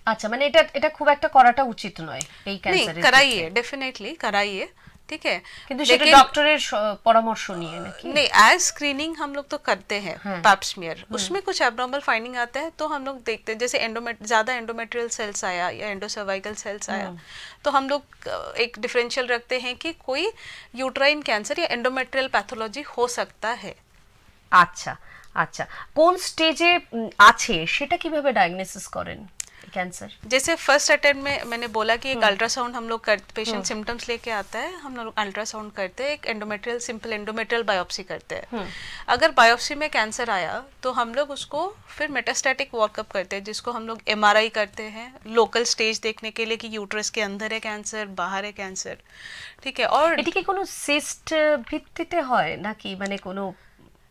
আচ্ছা, মানে এটা খুব একটা করাটা উচিত নয় এই ক্যান্সারে? कराइए, डेफिनेटली कराइए, ठीक है, কিন্তু সেটা ডক্টরের পরামর্শ নিয়ে নাকি? नहीं, एज स्क्रीनिंग हम लोग तो करते हैं पैप स्मीयर, उसमें कुछ एब्नॉर्मल फाइंडिंग आता है तो हम लोग देखते हैं, जैसे ज्यादा एंडोमेट्रियल सेल्स आया या एंडोसर्वाइकल सेल्स आया तो हम लोग एक डिफरेंशियल रखते हैं कि कोई यूट्राइन कैंसर या एंडोमेट्रियल पैथोलॉजी हो सकता है। আচ্ছা আচ্ছা, কোন স্টেজে আছে সেটা কিভাবে ডায়াগনোসিস করেন कैंसर? जैसे फर्स्ट अटेम्प्ट में मैंने बोला कि एक अल्ट्रासाउंड हम लोग करते, पेशेंट सिम्टम्स लेके आता है, हम लोग अल्ट्रासाउंड करते हैं, एक एंडोमेट्रियल सिंपल एंडोमेट्रियल बायोप्सी करते हैं। अगर बायोप्सी में कैंसर आया तो हम लोग उसको फिर मेटास्टैटिक वर्कअप करते हैं, जिसको हम लोग MRI करते हैं लोकल स्टेज देखने के लिए कि यूट्रस के अंदर है कैंसर, बाहर है कैंसर, ठीक है। और এটা কি কোনো সিস্ট ভিত্তিতে হয় নাকি মানে কোনো?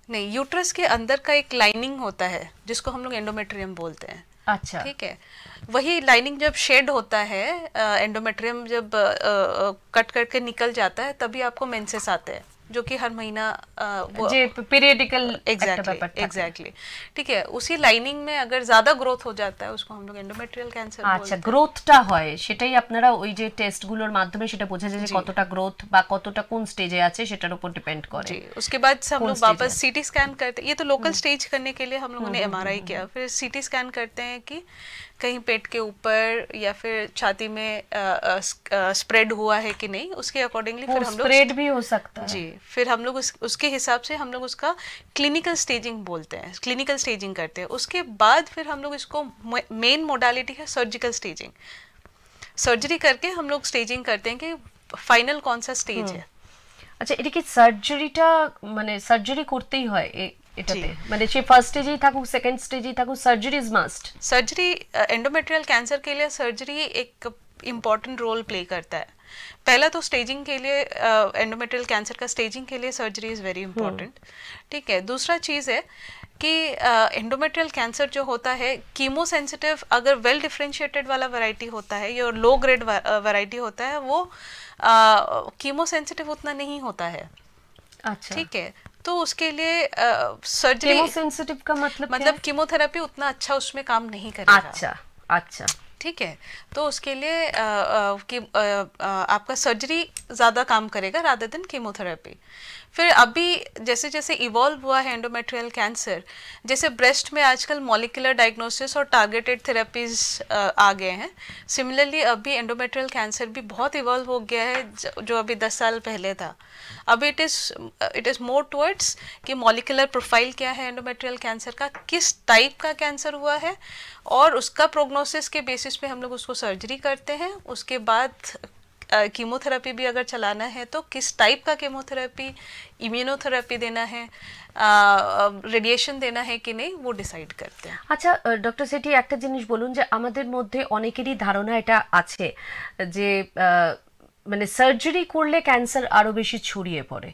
नहीं, यूट्रस के अंदर का एक लाइनिंग होता है जिसको हम लोग एंडोमेट्रियम बोलते हैं। अच्छा, ठीक है, वही लाइनिंग जब शेड होता है, एंडोमेट्रियम जब कट करके निकल जाता है तभी आपको मेंसेस आते हैं, जो कि हर महीना যে পিরিয়ডিক্যাল एग्जैक्टली, ठीक है। उसी लाइनिंग में अगर ज्यादा ग्रोथ हो जाता है उसको हम लोग एंडोमेट्रियल कैंसर बोलते हैं। আচ্ছা, গ্রোথটা হয় সেটাই আপনারা ওই যে টেস্টগুলোর মাধ্যমে সেটা বোঝা যায় যে কতটা গ্রোথ বা কতটা কোন স্টেজে আছে সেটার উপর ডিপেন্ড করে। जी, उसके बाद से हम लोग वापस सीटी स्कैन करते हैं। ये तो लोकल स्टेज करने के लिए हम लोगों ने MRI किया, फिर सीटी स्कैन करते हैं कि कहीं पेट के ऊपर या फिर छाती में स्प्रेड हुआ है कि नहीं, उसके अकॉर्डिंगली फिर हम लोग स्प्रेड भी हो सकता है जी, फिर हम लोग उसके हिसाब से हम लोग उसका क्लिनिकल स्टेजिंग बोलते हैं, क्लिनिकल स्टेजिंग करते हैं। उसके बाद फिर हम लोग इसको मेन मोडालिटी है सर्जिकल स्टेजिंग, सर्जरी करके हम लोग स्टेजिंग करते हैं कि फाइनल कौन सा स्टेज है। আচ্ছা, এটা কি সার্জারিটা মানে সার্জারি করতেই হয় এটাতে, মানে সে ফার্স্ট স্টেজেই থাকুক সেকেন্ড স্টেজেই থাকুক surgery is must? Surgery endometrial cancer के लिए सर्जरी एक इम्पॉर्टेंट रोल प्ले करता है। पहला तो स्टेजिंग के लिए, एंडोमेट्रियल कैंसर का स्टेजिंग के लिए सर्जरी इज़ वेरी इंपॉर्टेंट, ठीक है। दूसरा चीज़ है कि एंडोमेट्रियल कैंसर जो होता है कीमो सेंसिटिव, अगर वेल डिफरेंशिएटेड वाला वैरायटी होता है या लो ग्रेड वैरायटी होता है, वो कीमो सेंसिटिव उतना नहीं होता है। अच्छा, ठीक है, तो उसके लिए सर्जरी, कीमो सेंसिटिव का मतलब कीमोथेरेपी उतना अच्छा उसमें काम नहीं करेगा। अच्छा अच्छा, ठीक है, तो उसके लिए आपका सर्जरी ज़्यादा काम करेगा रादर देन कीमोथेरेपी। फिर अभी जैसे जैसे इवॉल्व हुआ है एंडोमेट्रियल कैंसर, जैसे ब्रेस्ट में आजकल मॉलिक्यूलर डायग्नोसिस और टारगेटेड थेरेपीज आ गए हैं, सिमिलरली अभी एंडोमेट्रियल कैंसर भी बहुत इवॉल्व हो गया है, जो अभी 10 साल पहले था। अभी इट इज़ मोर टुवर्ड्स कि मॉलिक्यूलर प्रोफाइल क्या है एंडोमेट्रियल कैंसर का, किस टाइप का कैंसर हुआ है, और उसका प्रोग्नोसिस के बेसिस पे हम लोग उसको सर्जरी करते हैं। उसके बाद कीमोथेरेपी भी अगर चलाना है तो किस टाइप का कीमोथेरेपी, इम्यूनोथेरेपी देना है, রেডিয়েশন দেনা है कि नहीं, वो ডিসাইড করতে हैं। আচ্ছা ডক্টর সেটি একটা জিনিস বলুন যে আমাদের মধ্যে অনেকেরই ধারণা এটা আছে যে মানে সার্জারি করলে ক্যান্সার আরো বেশি ছড়িয়ে পড়ে,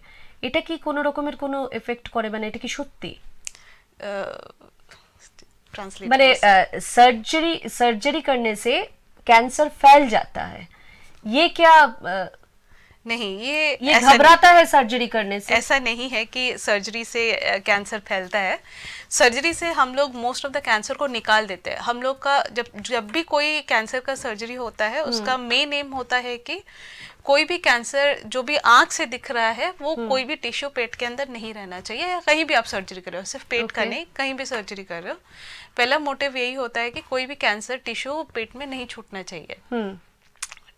এটা কি কোনো রকমের কোনো এফেক্ট করে, মানে এটা কি সত্যি? মানে सर्जरी करने से कैंसर फैल जाता है, ये क्या नहीं, ये घबराता है सर्जरी करने से? ऐसा नहीं है कि सर्जरी से कैंसर फैलता है। सर्जरी से हम लोग मोस्ट ऑफ द कैंसर को निकाल देते हैं। हम लोग का जब भी कोई कैंसर का सर्जरी होता है, उसका मेन एम होता है कि कोई भी कैंसर जो भी आंख से दिख रहा है वो कोई भी टिश्यू पेट के अंदर नहीं रहना चाहिए, या कहीं भी आप सर्जरी कर रहे हो, सिर्फ पेट का नहीं, कहीं भी सर्जरी कर रहे हो, पहला मोटिव यही होता है कि कोई भी कैंसर टिश्यू पेट में नहीं छूटना चाहिए।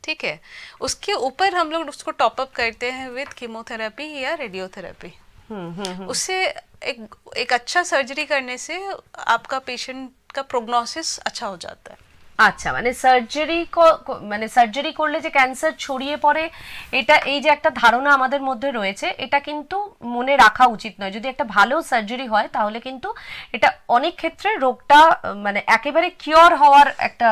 ठीक है, उसके ऊपर हम लोग उसको टॉप अप करते हैं विद कीमोथेरेपी या रेडियोथेरेपी। उससे एक अच्छा सर्जरी करने से आपका पेशेंट का प्रोग्नोसिस अच्छा हो जाता है। আচ্ছা, মানে সার্জারি করলে যে ক্যান্সার ছড়িয়ে পড়ে, এটা এই যে একটা ধারণা আমাদের মধ্যে রয়েছে, এটা কিন্তু মনে রাখা উচিত নয়। যদি একটা ভালো সার্জারি হয় তাহলে কিন্তু এটা অনেক ক্ষেত্রে রোগটা মানে একেবারে কিওর হওয়ার একটা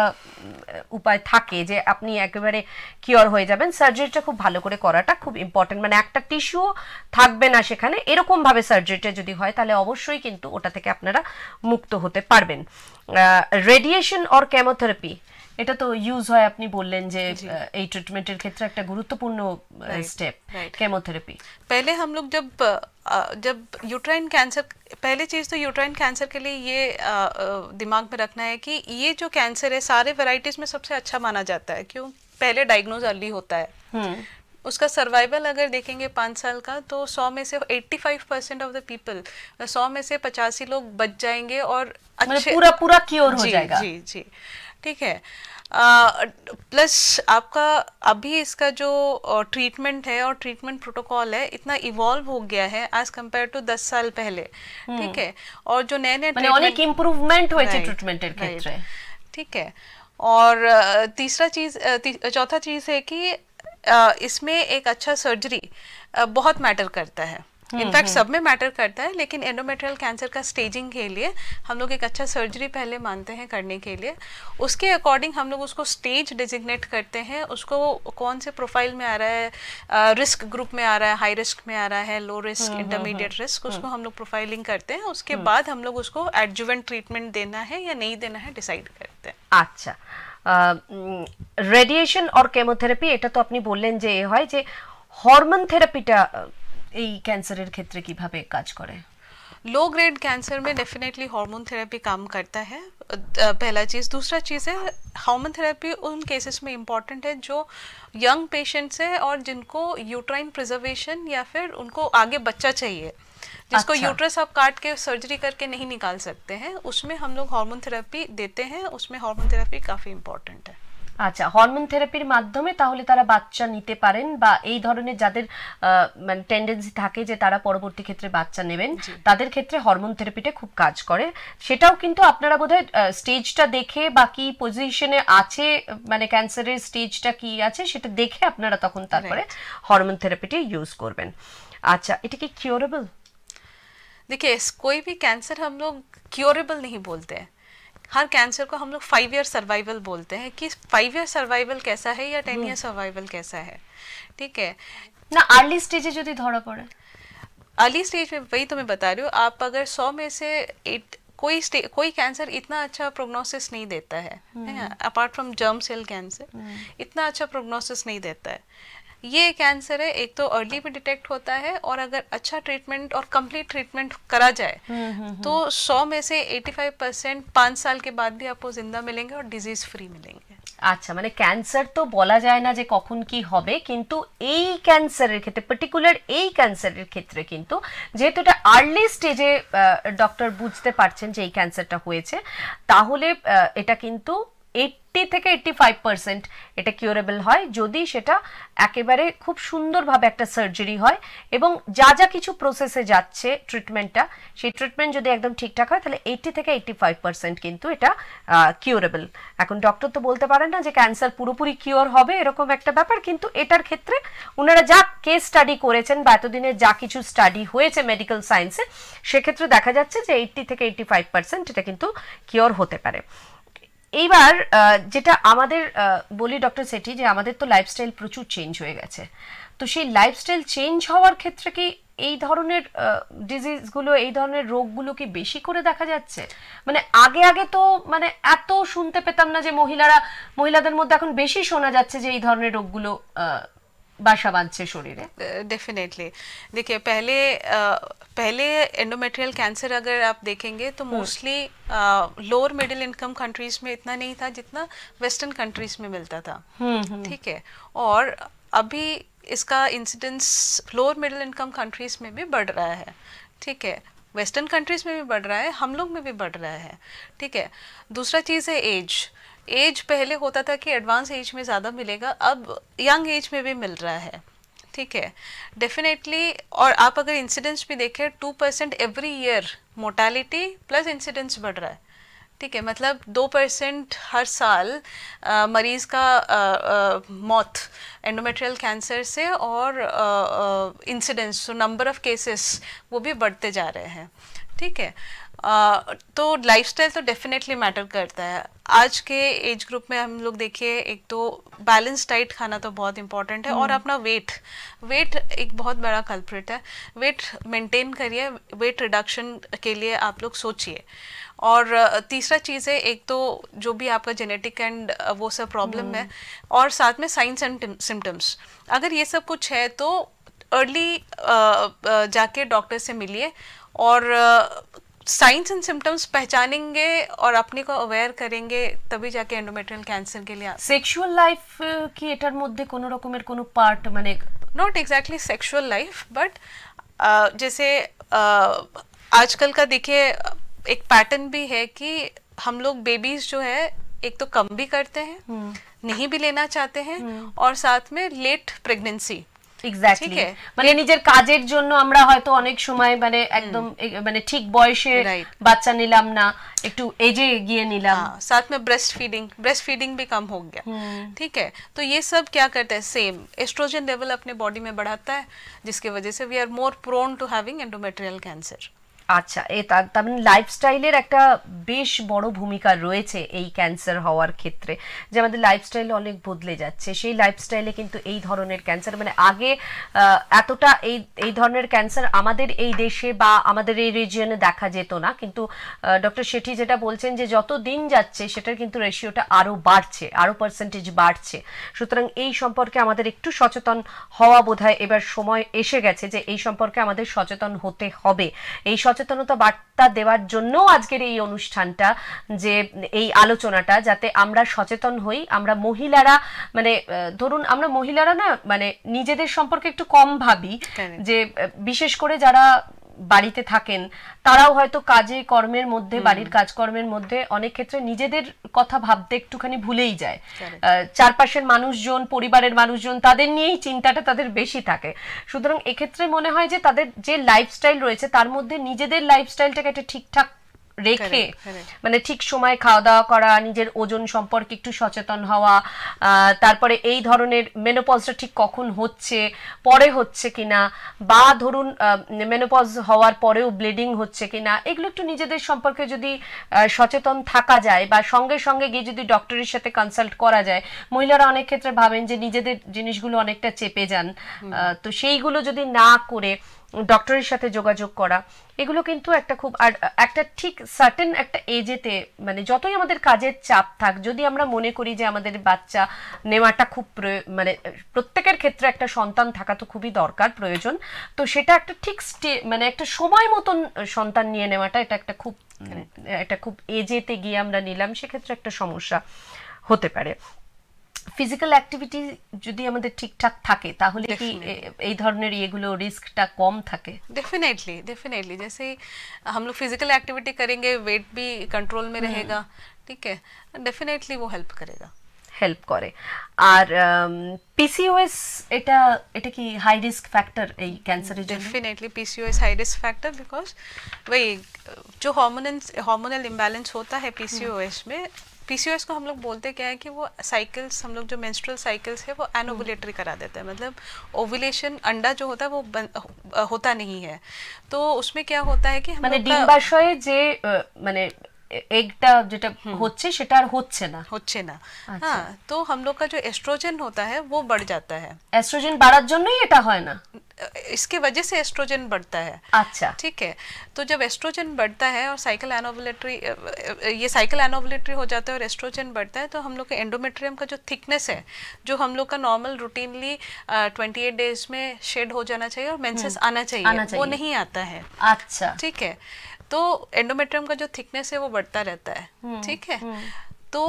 উপায় থাকে, যে আপনি একেবারে কিওর হয়ে যাবেন। সার্জারিটা খুব ভালো করে করাটা খুব ইম্পর্টেন্ট, মানে একটা টিস্যু থাকবে না সেখানে, এরকম ভাবে সার্জারিটা যদি হয় তাহলে অবশ্যই কিন্তু ওটা থেকে আপনারা মুক্ত হতে পারবেন। রেডিয়েশন और কেমোথেরাপি এটা তো ইউজ হয়, আপনি বললেন যে এই ট্রিটমেন্টের ক্ষেত্রে একটা গুরুত্বপূর্ণ স্টেপ কেমোথেরাপি। पहले हम लोग जब यूट्राइन कैंसर, पहली चीज़ तो यूट्राइन कैंसर के लिए ये दिमाग में रखना है कि ये जो कैंसर है सारे वैरायटीज में सबसे अच्छा माना जाता है, क्यों? पहले डायग्नोज अर्ली होता है, उसका सर्वाइवल अगर देखेंगे 5 साल का, तो 100 में से 85% ऑफ द पीपल, 100 में से 85 लोग बच जाएंगे और अच्छे पूरा क्योर हो जाएगा। जी जी, ठीक है। प्लस आपका अभी इसका जो ट्रीटमेंट है और ट्रीटमेंट प्रोटोकॉल है इतना इवॉल्व हो गया है एज कंपेयर टू 10 साल पहले, ठीक है। और जो नए नए অনেক ইমপ্রুভমেন্ট হয়েছে ট্রিটমেন্টের ক্ষেত্রে, ठीक है। और चौथा चीज है कि इसमें एक अच्छा सर्जरी बहुत मैटर करता है। इनफैक्ट सब में मैटर करता है, लेकिन एंडोमेट्रियल कैंसर का स्टेजिंग के लिए हम लोग एक अच्छा सर्जरी पहले मानते हैं करने के लिए। उसके अकॉर्डिंग हम लोग उसको स्टेज डिजिग्नेट करते हैं, उसको कौन से प्रोफाइल में आ रहा है, रिस्क ग्रुप में आ रहा है, हाई रिस्क में आ रहा है, लो रिस्क, इंटरमीडिएट रिस्क, उसको हम लोग प्रोफाइलिंग करते हैं। उसके बाद हम लोग उसको एडजुवेंट ट्रीटमेंट देना है या नहीं देना है डिसाइड करते हैं। আচ্ছা, রেডিয়েশন আর কেমোথেরাপি এটা তো আপনি বললেন যে হয় যে হরমোন থেরাপিটা এই ক্যান্সারের ক্ষেত্রে কিভাবে কাজ করে? लो ग्रेड कैंसर में डेफिनेटली हार्मोन थेरेपी काम करता है, पहला चीज़। दूसरा चीज़ है हार्मोन थेरेपी उन केसेस में इम्पॉर्टेंट है जो यंग पेशेंट्स हैं और जिनको यूट्राइन प्रिजर्वेशन या फिर उनको आगे बच्चा चाहिए, जिसको यूट्रस आप काट के सर्जरी करके नहीं निकाल सकते हैं, उसमें हम लोग हार्मोन थेरेपी देते हैं। उसमें हार्मोन थेरेपी काफ़ी इम्पॉर्टेंट है। আচ্ছা, হরমোন থেরাপির মাধ্যমে তাহলে তারা বাচ্চা নিতে পারেন, বা এই ধরনের যাদের মানে টেন্ডেন্সি থাকে যে তারা পরবর্তী ক্ষেত্রে বাচ্চা নেবেন, তাদের ক্ষেত্রে হরমোন থেরাপিটা খুব কাজ করে। সেটাও কিন্তু আপনারা বোধহয় স্টেজটা দেখে বা কি পজিশনে আছে, মানে ক্যান্সারের স্টেজটা কি আছে সেটা দেখে আপনারা তখন তারপরে হরমোন থেরাপিটা ইউজ করবেন। আচ্ছা, এটা কি কিউরেবল? देखिए, कोई भी कैंसर हम लोग क्योरेबल नहीं बोलते हैं। हर कैंसर को हम लोग 5 ईयर सर्वाइवल बोलते हैं कि 5 ईयर सर्वाइवल कैसा है या 10 ईयर सर्वाइवल कैसा है, ठीक है ना। अर्ली स्टेजे যদি ধরা পড়ে, अर्ली स्टेज में वही तो मैं बता रही हूँ, आप अगर 100 में से 8 कोई कैंसर इतना अच्छा प्रोग्नोसिस नहीं देता है, apart from germ cell cancer इतना अच्छा प्रोग्नोसिस नहीं देता है। ये कैंसर है, एक तो अर्ली भी डिटेक्ट होता है, और अगर अच्छा ट्रीटमेंट और कंप्लीट ट्रीटमेंट करा जाए तो 100 में से 85% 5 साल के बाद भी आपको जिंदा मिलेंगे और डिजीज फ्री मिलेंगे। আচ্ছা, মানে ক্যান্সার তো বলা যায় না যে কখন কি হবে, কিন্তু এই ক্যান্সারের ক্ষেত্রে, পার্টিকুলার এই ক্যান্সারের ক্ষেত্রে কিন্তু যেহেতু এটা আর্লি স্টেজে ডক্টর বুঝতে পারছেন যে এই ক্যান্সারটা হয়েছে, তাহলে এটা কিন্তু 80 থেকে 85% এটা কিউরেবল হয় যদি সেটা একেবারে খুব সুন্দরভাবে একটা সার্জারি হয়, এবং যা যা কিছু প্রসেসে যাচ্ছে ট্রিটমেন্টটা, সেই ট্রিটমেন্ট যদি একদম ঠিকঠাক হয় তাহলে 80 থেকে 85% কিন্তু এটা কিউরেবল। এখন ডক্টর তো বলতে পারেন না যে ক্যান্সার পুরোপুরি কিওর হবে এরকম একটা ব্যাপার, কিন্তু এটার ক্ষেত্রে ওনারা যা কেস স্টাডি করেছেন বা এতদিনে যা কিছু স্টাডি হয়েছে মেডিকেল সায়েন্সে, সেক্ষেত্রে দেখা যাচ্ছে যে 80 থেকে 85% এটা কিন্তু কিওর হতে পারে। এইবার যেটা আমাদের বলি ডক্টর সেঠি, যে আমাদের তো লাইফস্টাইল প্রচুর চেঞ্জ হয়ে গেছে, তো সেই লাইফস্টাইল চেঞ্জ হওয়ার ক্ষেত্রে কি এই ধরনের ডিজিজগুলো, এই ধরনের রোগগুলো কি বেশি করে দেখা যাচ্ছে? মানে আগে তো মানে এত শুনতে পেতাম না যে মহিলাদের মধ্যে এখন বেশি শোনা যাচ্ছে যে এই ধরনের রোগগুলো বাসা বাঁধছে শরীরে। डेफिनेटली देखिए, पहले एंडोमेट्रियल कैंसर अगर आप देखेंगे तो mostly lower middle income countries में इतना नहीं था जितना वेस्टर्न कंट्रीज में मिलता था, ठीक है। और अभी इसका incidence lower middle income countries में भी बढ़ रहा है, ठीक है, वेस्टर्न कंट्रीज में भी बढ़ रहा है, हम लोग में भी बढ़ रहा है, ठीक है। दूसरा चीज़ है एज पहले होता था कि एडवांस एज में ज़्यादा मिलेगा, अब यंग एज में भी मिल रहा है, ठीक है, डेफिनेटली। और आप अगर इंसिडेंस भी देखें 2% every year mortality plus incidence बढ़ रहा है, ठीक है, मतलब 2% हर साल मरीज़ का मौत एंडोमेट्रियल कैंसर से और इंसिडेंस, नंबर ऑफ केसेस वो भी बढ़ते जा रहे हैं, ठीक है। तो लाइफस्टाइल तो डेफिनेटली मैटर करता है। आज के एज ग्रुप में हम लोग देखिए, एक तो बैलेंस डाइट खाना तो बहुत इंपॉर्टेंट है, और अपना वेट एक बहुत बड़ा कल्प्रिट है। वेट मेंटेन करिए, वेट रिडक्शन के लिए आप लोग सोचिए। और तीसरा चीज़ है, एक तो जो भी आपका जेनेटिक एंड वो सब प्रॉब्लम है, और साथ में साइंस एंड सिम्टम्स, अगर ये सब कुछ है तो अर्ली जाके डॉक्टर से मिलिए, और साइंस एंड सिम्टम्स पहचानेंगे और अपने को अवेयर करेंगे, तभी जाके एंडोमेट्रियल कैंसर के लिए। সেক্সুয়াল লাইফ কি এটার মধ্যে কোনো রকমের কোনো পার্ট, মানে not exactly sexual life, but जैसे आजकल का देखिए एक पैटर्न भी है कि हम लोग बेबीज जो है एक तो कम भी करते हैं, नहीं भी लेना चाहते हैं, और साथ में लेट प्रेगनेंसी। এক্স্যাক্টলি, মানে নিজের কাজের জন্য আমরা হয়তো অনেক সময় মানে একদম মানে ঠিক বয়সে বাচ্চা নিলাম না, একটু এজে গিয়ে নিলাম। साथ में ब्रेस्ट फीडिंग भी कम हो गया, ठीक है। तो ये सब क्या करता है, सेम एस्ट्रोजन लेवल अपने बॉडी में बढ़ाता है, जिसकी वजह से we are more prone to having endometrial cancer. আচ্ছা, তার মানে লাইফস্টাইলের একটা বেশ বড় ভূমিকা রয়েছে এই ক্যান্সার হওয়ার ক্ষেত্রে, যে আমাদের লাইফস্টাইল অনেক বদলে যাচ্ছে। সেই লাইফস্টাইলে কিন্তু এই ধরনের ক্যান্সার মানে আগে এতটা এই ধরনের ক্যান্সার আমাদের এই দেশে বা আমাদের এই রিজিয়নে দেখা যেত না, কিন্তু ডক্টর শেঠি যেটা বলছেন যে যত দিন যাচ্ছে সেটার কিন্তু রেশিওটা আরো বাড়ছে, আরো পার্সেন্টেজ বাড়ছে। সুতরাং এই সম্পর্কে আমাদের একটু সচেতন হওয়া বোধহয় এবার সময় এসে গেছে, যে এই সম্পর্কে আমাদের সচেতন হতে হবে। এই সচেতনতা বার্তা দেওয়ার জন্য আজকের এই অনুষ্ঠানটা, যে এই আলোচনাটা, যাতে আমরা সচেতন হই। আমরা মহিলারা মানে ধরুন আমরা মহিলারা না মানে নিজেদের সম্পর্কে একটু কম ভাবি, যে বিশেষ করে যারা বাড়িতে থাকেন তারাও হয়তো কাজে কর্মের মধ্যে, বাড়ির কাজকর্মের মধ্যে অনেক ক্ষেত্রে নিজেদের কথা ভাবতে একটুখানি ভুলেই যায়। চারপাশের মানুষজন, পরিবারের মানুষজন, তাদের নিয়েই চিন্তাটা তাদের বেশি থাকে। সুতরাং এক্ষেত্রে মনে হয় যে তাদের যে লাইফস্টাইল রয়েছে তার মধ্যে নিজেদের লাইফস্টাইলটাকে একটা ঠিকঠাক রেখে মানে ঠিক সময় খাওয়া দাওয়া করা, নিজের ওজন সম্পর্কে একটু সচেতন হওয়া, তারপরে এই ধরনের মেনোপজটা ঠিক কখন হচ্ছে, পরে হচ্ছে কিনা, বা ধরুন মেনোপজ হওয়ার পরেও ব্লিডিং হচ্ছে কিনা, এগুলো একটু নিজেদের সম্পর্কে যদি সচেতন থাকা যায় বা সঙ্গে সঙ্গে গিয়ে যদি ডক্টরের সাথে কনসাল্ট করা যায়। মহিলারা অনেক ক্ষেত্রে ভাবেন যে নিজেদের জিনিসগুলো অনেকটা চেপে যান, তো সেইগুলো যদি না করে ডক্টরের সাথে যোগাযোগ করা, এগুলো কিন্তু একটা খুব, আর একটা ঠিক সার্টেন একটা এজেতে মানে যতই আমাদের কাজের চাপ থাক, যদি আমরা মনে করি যে আমাদের বাচ্চা নেওয়াটা খুব মানে প্রত্যেকের ক্ষেত্রে একটা সন্তান থাকা তো খুবই দরকার, প্রয়োজন, তো সেটা একটা ঠিক মানে একটা সময় মতন সন্তান নিয়ে নেওয়াটা এটা একটা খুব এজেতে গিয়ে আমরা নিলাম, সেক্ষেত্রে একটা সমস্যা হতে পারে। ফিজিক্যাল অ্যাক্টিভিটি যদি আমাদের ঠিকঠাক থাকে তাহলে কি এই ধরনের এগুলো রিস্কটা কম থাকে? डेफिनेटली जैसे हम लोग फिजिकल एक्टिविटी करेंगे, वेट भी कंट्रोल में रहेगा, ठीक है, डेफिनेटली वो হেল্প করে। আর পিসিওএস এটা কি হাই রিস্ক ফ্যাক্টর এই ক্যান্সারের জন্য? Definitely PCOS high risk factor, because वही जो हार्मोनल इम्बैलेंस होता है पीसीओएस में, पीसीओएस को हम लोग बोलते क्या है कि वो साइकिल्स, हम लोग जो मेंस्ट्रुअल साइकिल्स है वो एनोवुलेटरी करा देता है, मतलब ओव्यूलेशन अंडा जो होता है वो होता नहीं है। तो उसमें क्या होता है कि মানে ডিম্বাশয়ে যে মানে एगटा যেটা হচ্ছে সেটা আর হচ্ছে না। हाँ, तो हम लोग का जो एस्ट्रोजन होता है वो बढ़ जाता है। एस्ट्रोजन বাড়ার জন্যই এটা হয় না, इसके वजह से एस्ट्रोजन बढ़ता है। अच्छा, ठीक है। तो जब एस्ट्रोजन बढ़ता है और साइकिल एनोवुलेटरी हो जाता है और एस्ट्रोजन बढ़ता है, तो हम लोग के एंडोमेट्रियम का जो थिकनेस है, जो हम लोग का नॉर्मल रूटीनली 28 डेज में शेड हो जाना चाहिए और मेंसेस आना चाहिए, वो नहीं आता है। अच्छा, ठीक है। तो एंडोमेट्रियम का जो थिकनेस है वो बढ़ता रहता है, ठीक है। तो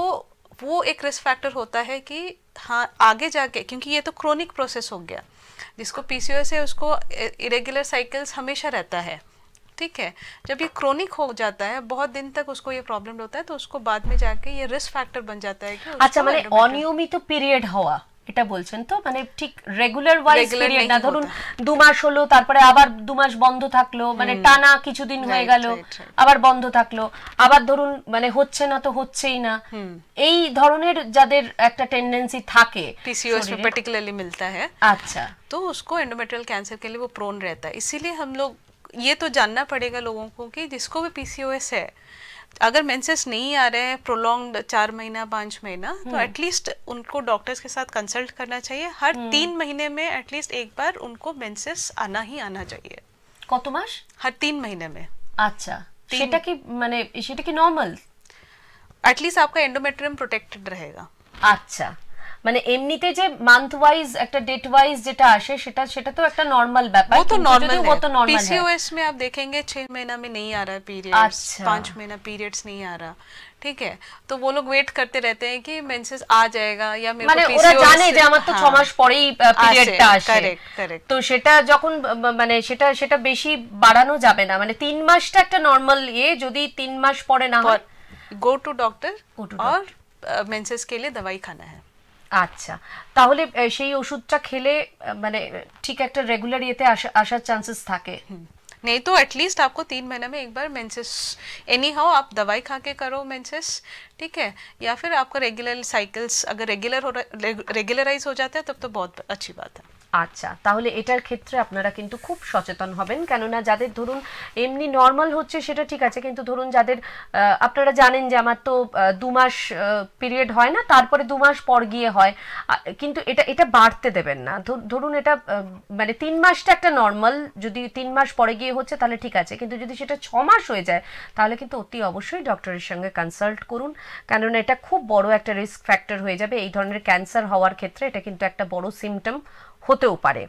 वो एक रिस्क फैक्टर होता है कि हाँ आगे जाके, क्योंकि ये तो क्रोनिक प्रोसेस हो गया, जिसको पीसीओएस है उसको इरेगुलर साइकिल्स हमेशा रहता है, ठीक है। जब ये क्रोनिक हो जाता है, बहुत दिन तक उसको ये प्रॉब्लम होता है, तो उसको बाद में जाके ये रिस्क फैक्टर बन जाता है कि अच्छा মানে অনিয়মিত পিরিয়ড হওয়া এটা বলছেন তো, মানে ঠিক রেগুলার ওয়াইজ পিরিয়ড না, ধরুন 2 মাস হলো তারপরে আবার 2 মাস বন্ধ থাকলো, মানে টানা কিছুদিন হয়ে গেল আবার বন্ধ থাকলো, আবার ধরুন মানে হচ্ছে না তো হচ্ছেই না, এই ধরনের যাদের একটা টেন্ডেন্সি থাকে पीसीओएस में पर्टिकुलरली मिलता है, अच्छा, तो उसको एंडोमेट्रियल कैंसर के लिए वो प्रोन रहता है। इसीलिए हम लोग ये तो जानना पड़ेगा लोगों को कि जिसको भी पीसीओएस है, अगर मेंसेस नहीं आ रहे हैं प्रोलॉन्ग्ड 4 महीना 5 महीना, तो एटलीस्ट उनको डॉक्टर्स के साथ कंसल्ट करना चाहिए। हर 3 महीने में एटलीस्ट एक बार उनको मेंसेस आना ही आना चाहिए। কত মাস? हर 3 महीने में। আচ্ছা, সেটা কি মানে সেটা কি নরমাল? एटलीस्ट आपका एंडोमेट्रियम प्रोटेक्टेड रहेगा। আচ্ছা, মানে এমনিতে যে মান্থ ওয়াইজ একটা ডেট ওয়াইজ যেটা আসে সেটা তো একটা নর্মাল ব্যাপার, वो तो नॉर्मल है। वो तो नॉर्मल है। पीसीओएस में आप देखेंगे 6 महीना में नहीं आ रहा है पीरियड्स, अच्छा। 5 महीना पीरियड्स नहीं आ रहा, ठीक है, तो वो लोग वेट करते रहते हैं कि मेंसेस आ जाएगा या मेरे মানে को ওরা PCOS জানে যে আমার তো हाँ, 6 মাস পরেই পিরিয়ডটা আসে, करेक्ट करेक्ट। তো সেটা যখন মানে সেটা বেশি বাড়ানো যাবে না, মানে 3 মাসটা একটা নরমাল যদি 3 মাস পরে না হয় go to doctor Go to और मेंसेस के लिए दवाई खाना है। আচ্ছা, তাহলে সেই ওষুধটা খেলে মানে ঠিক একটা রেগুলার ইয়েতে আসার চান্সেস থাকে। नहीं तो एटलीस्ट आपको 3 महीने में एक बार मेंसेस एनी हाउ आप दवाई खा के करो मेंसेस, ठीक है, या फिर आपका रेगुलर साइकिल्स अगर रेगुलराइज हो जाता है तब तो बहुत अच्छी बात है। আচ্ছা, তাহলে এটার ক্ষেত্রে আপনারা কিন্তু খুব সচেতন হবেন, কেননা যাদের ধরুন এমনি নর্মাল হচ্ছে সেটা ঠিক আছে, কিন্তু ধরুন যাদের আপনারা জানেন যে আমার তো 2 মাস পিরিয়ড হয় না, তারপরে 2 মাস পর গিয়ে হয়, কিন্তু এটা বাড়তে দেবেন না। ধরুন এটা মানে 3 মাসটা একটা নর্মাল, যদি 3 মাস পরে গিয়ে হচ্ছে তাহলে ঠিক আছে, কিন্তু যদি সেটা 6 মাস হয়ে যায় তাহলে কিন্তু অতি অবশ্যই ডক্টরের সঙ্গে কনসাল্ট করুন, কেননা এটা খুব বড় একটা রিস্ক ফ্যাক্টর হয়ে যাবে। এই ধরনের ক্যান্সার হওয়ার ক্ষেত্রে এটা কিন্তু একটা বড় সিমটম হতেও পারে।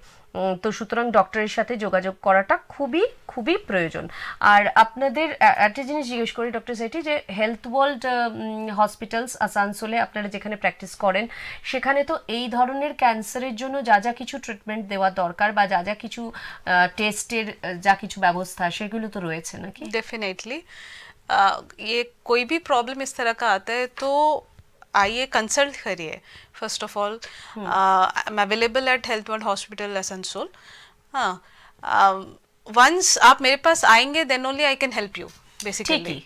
তো সুতরাং ডক্টরের সাথে যোগাযোগ করাটা খুবই খুবই প্রয়োজন। আর আপনাদের একটা জিনিস জিজ্ঞেস করি ডক্টর সেটি, যে হেলথ ওয়ার্ল্ড হসপিটালস আসানসোলে আপনারা যেখানে প্র্যাকটিস করেন, সেখানে তো এই ধরনের ক্যান্সারের জন্য যা কিছু ট্রিটমেন্ট দেওয়া দরকার বা যা কিছু টেস্টের যা কিছু ব্যবস্থা সেগুলো তো রয়েছে নাকি? डेफिनेटली ये कोई भी प्रॉब्लम इस तरह का आता है तो आइए कंसल्ट करिए। First of all I am available at health world hospital Asansol. हाँ, वंस आप मेरे पास आएंगे then only I can help you basically.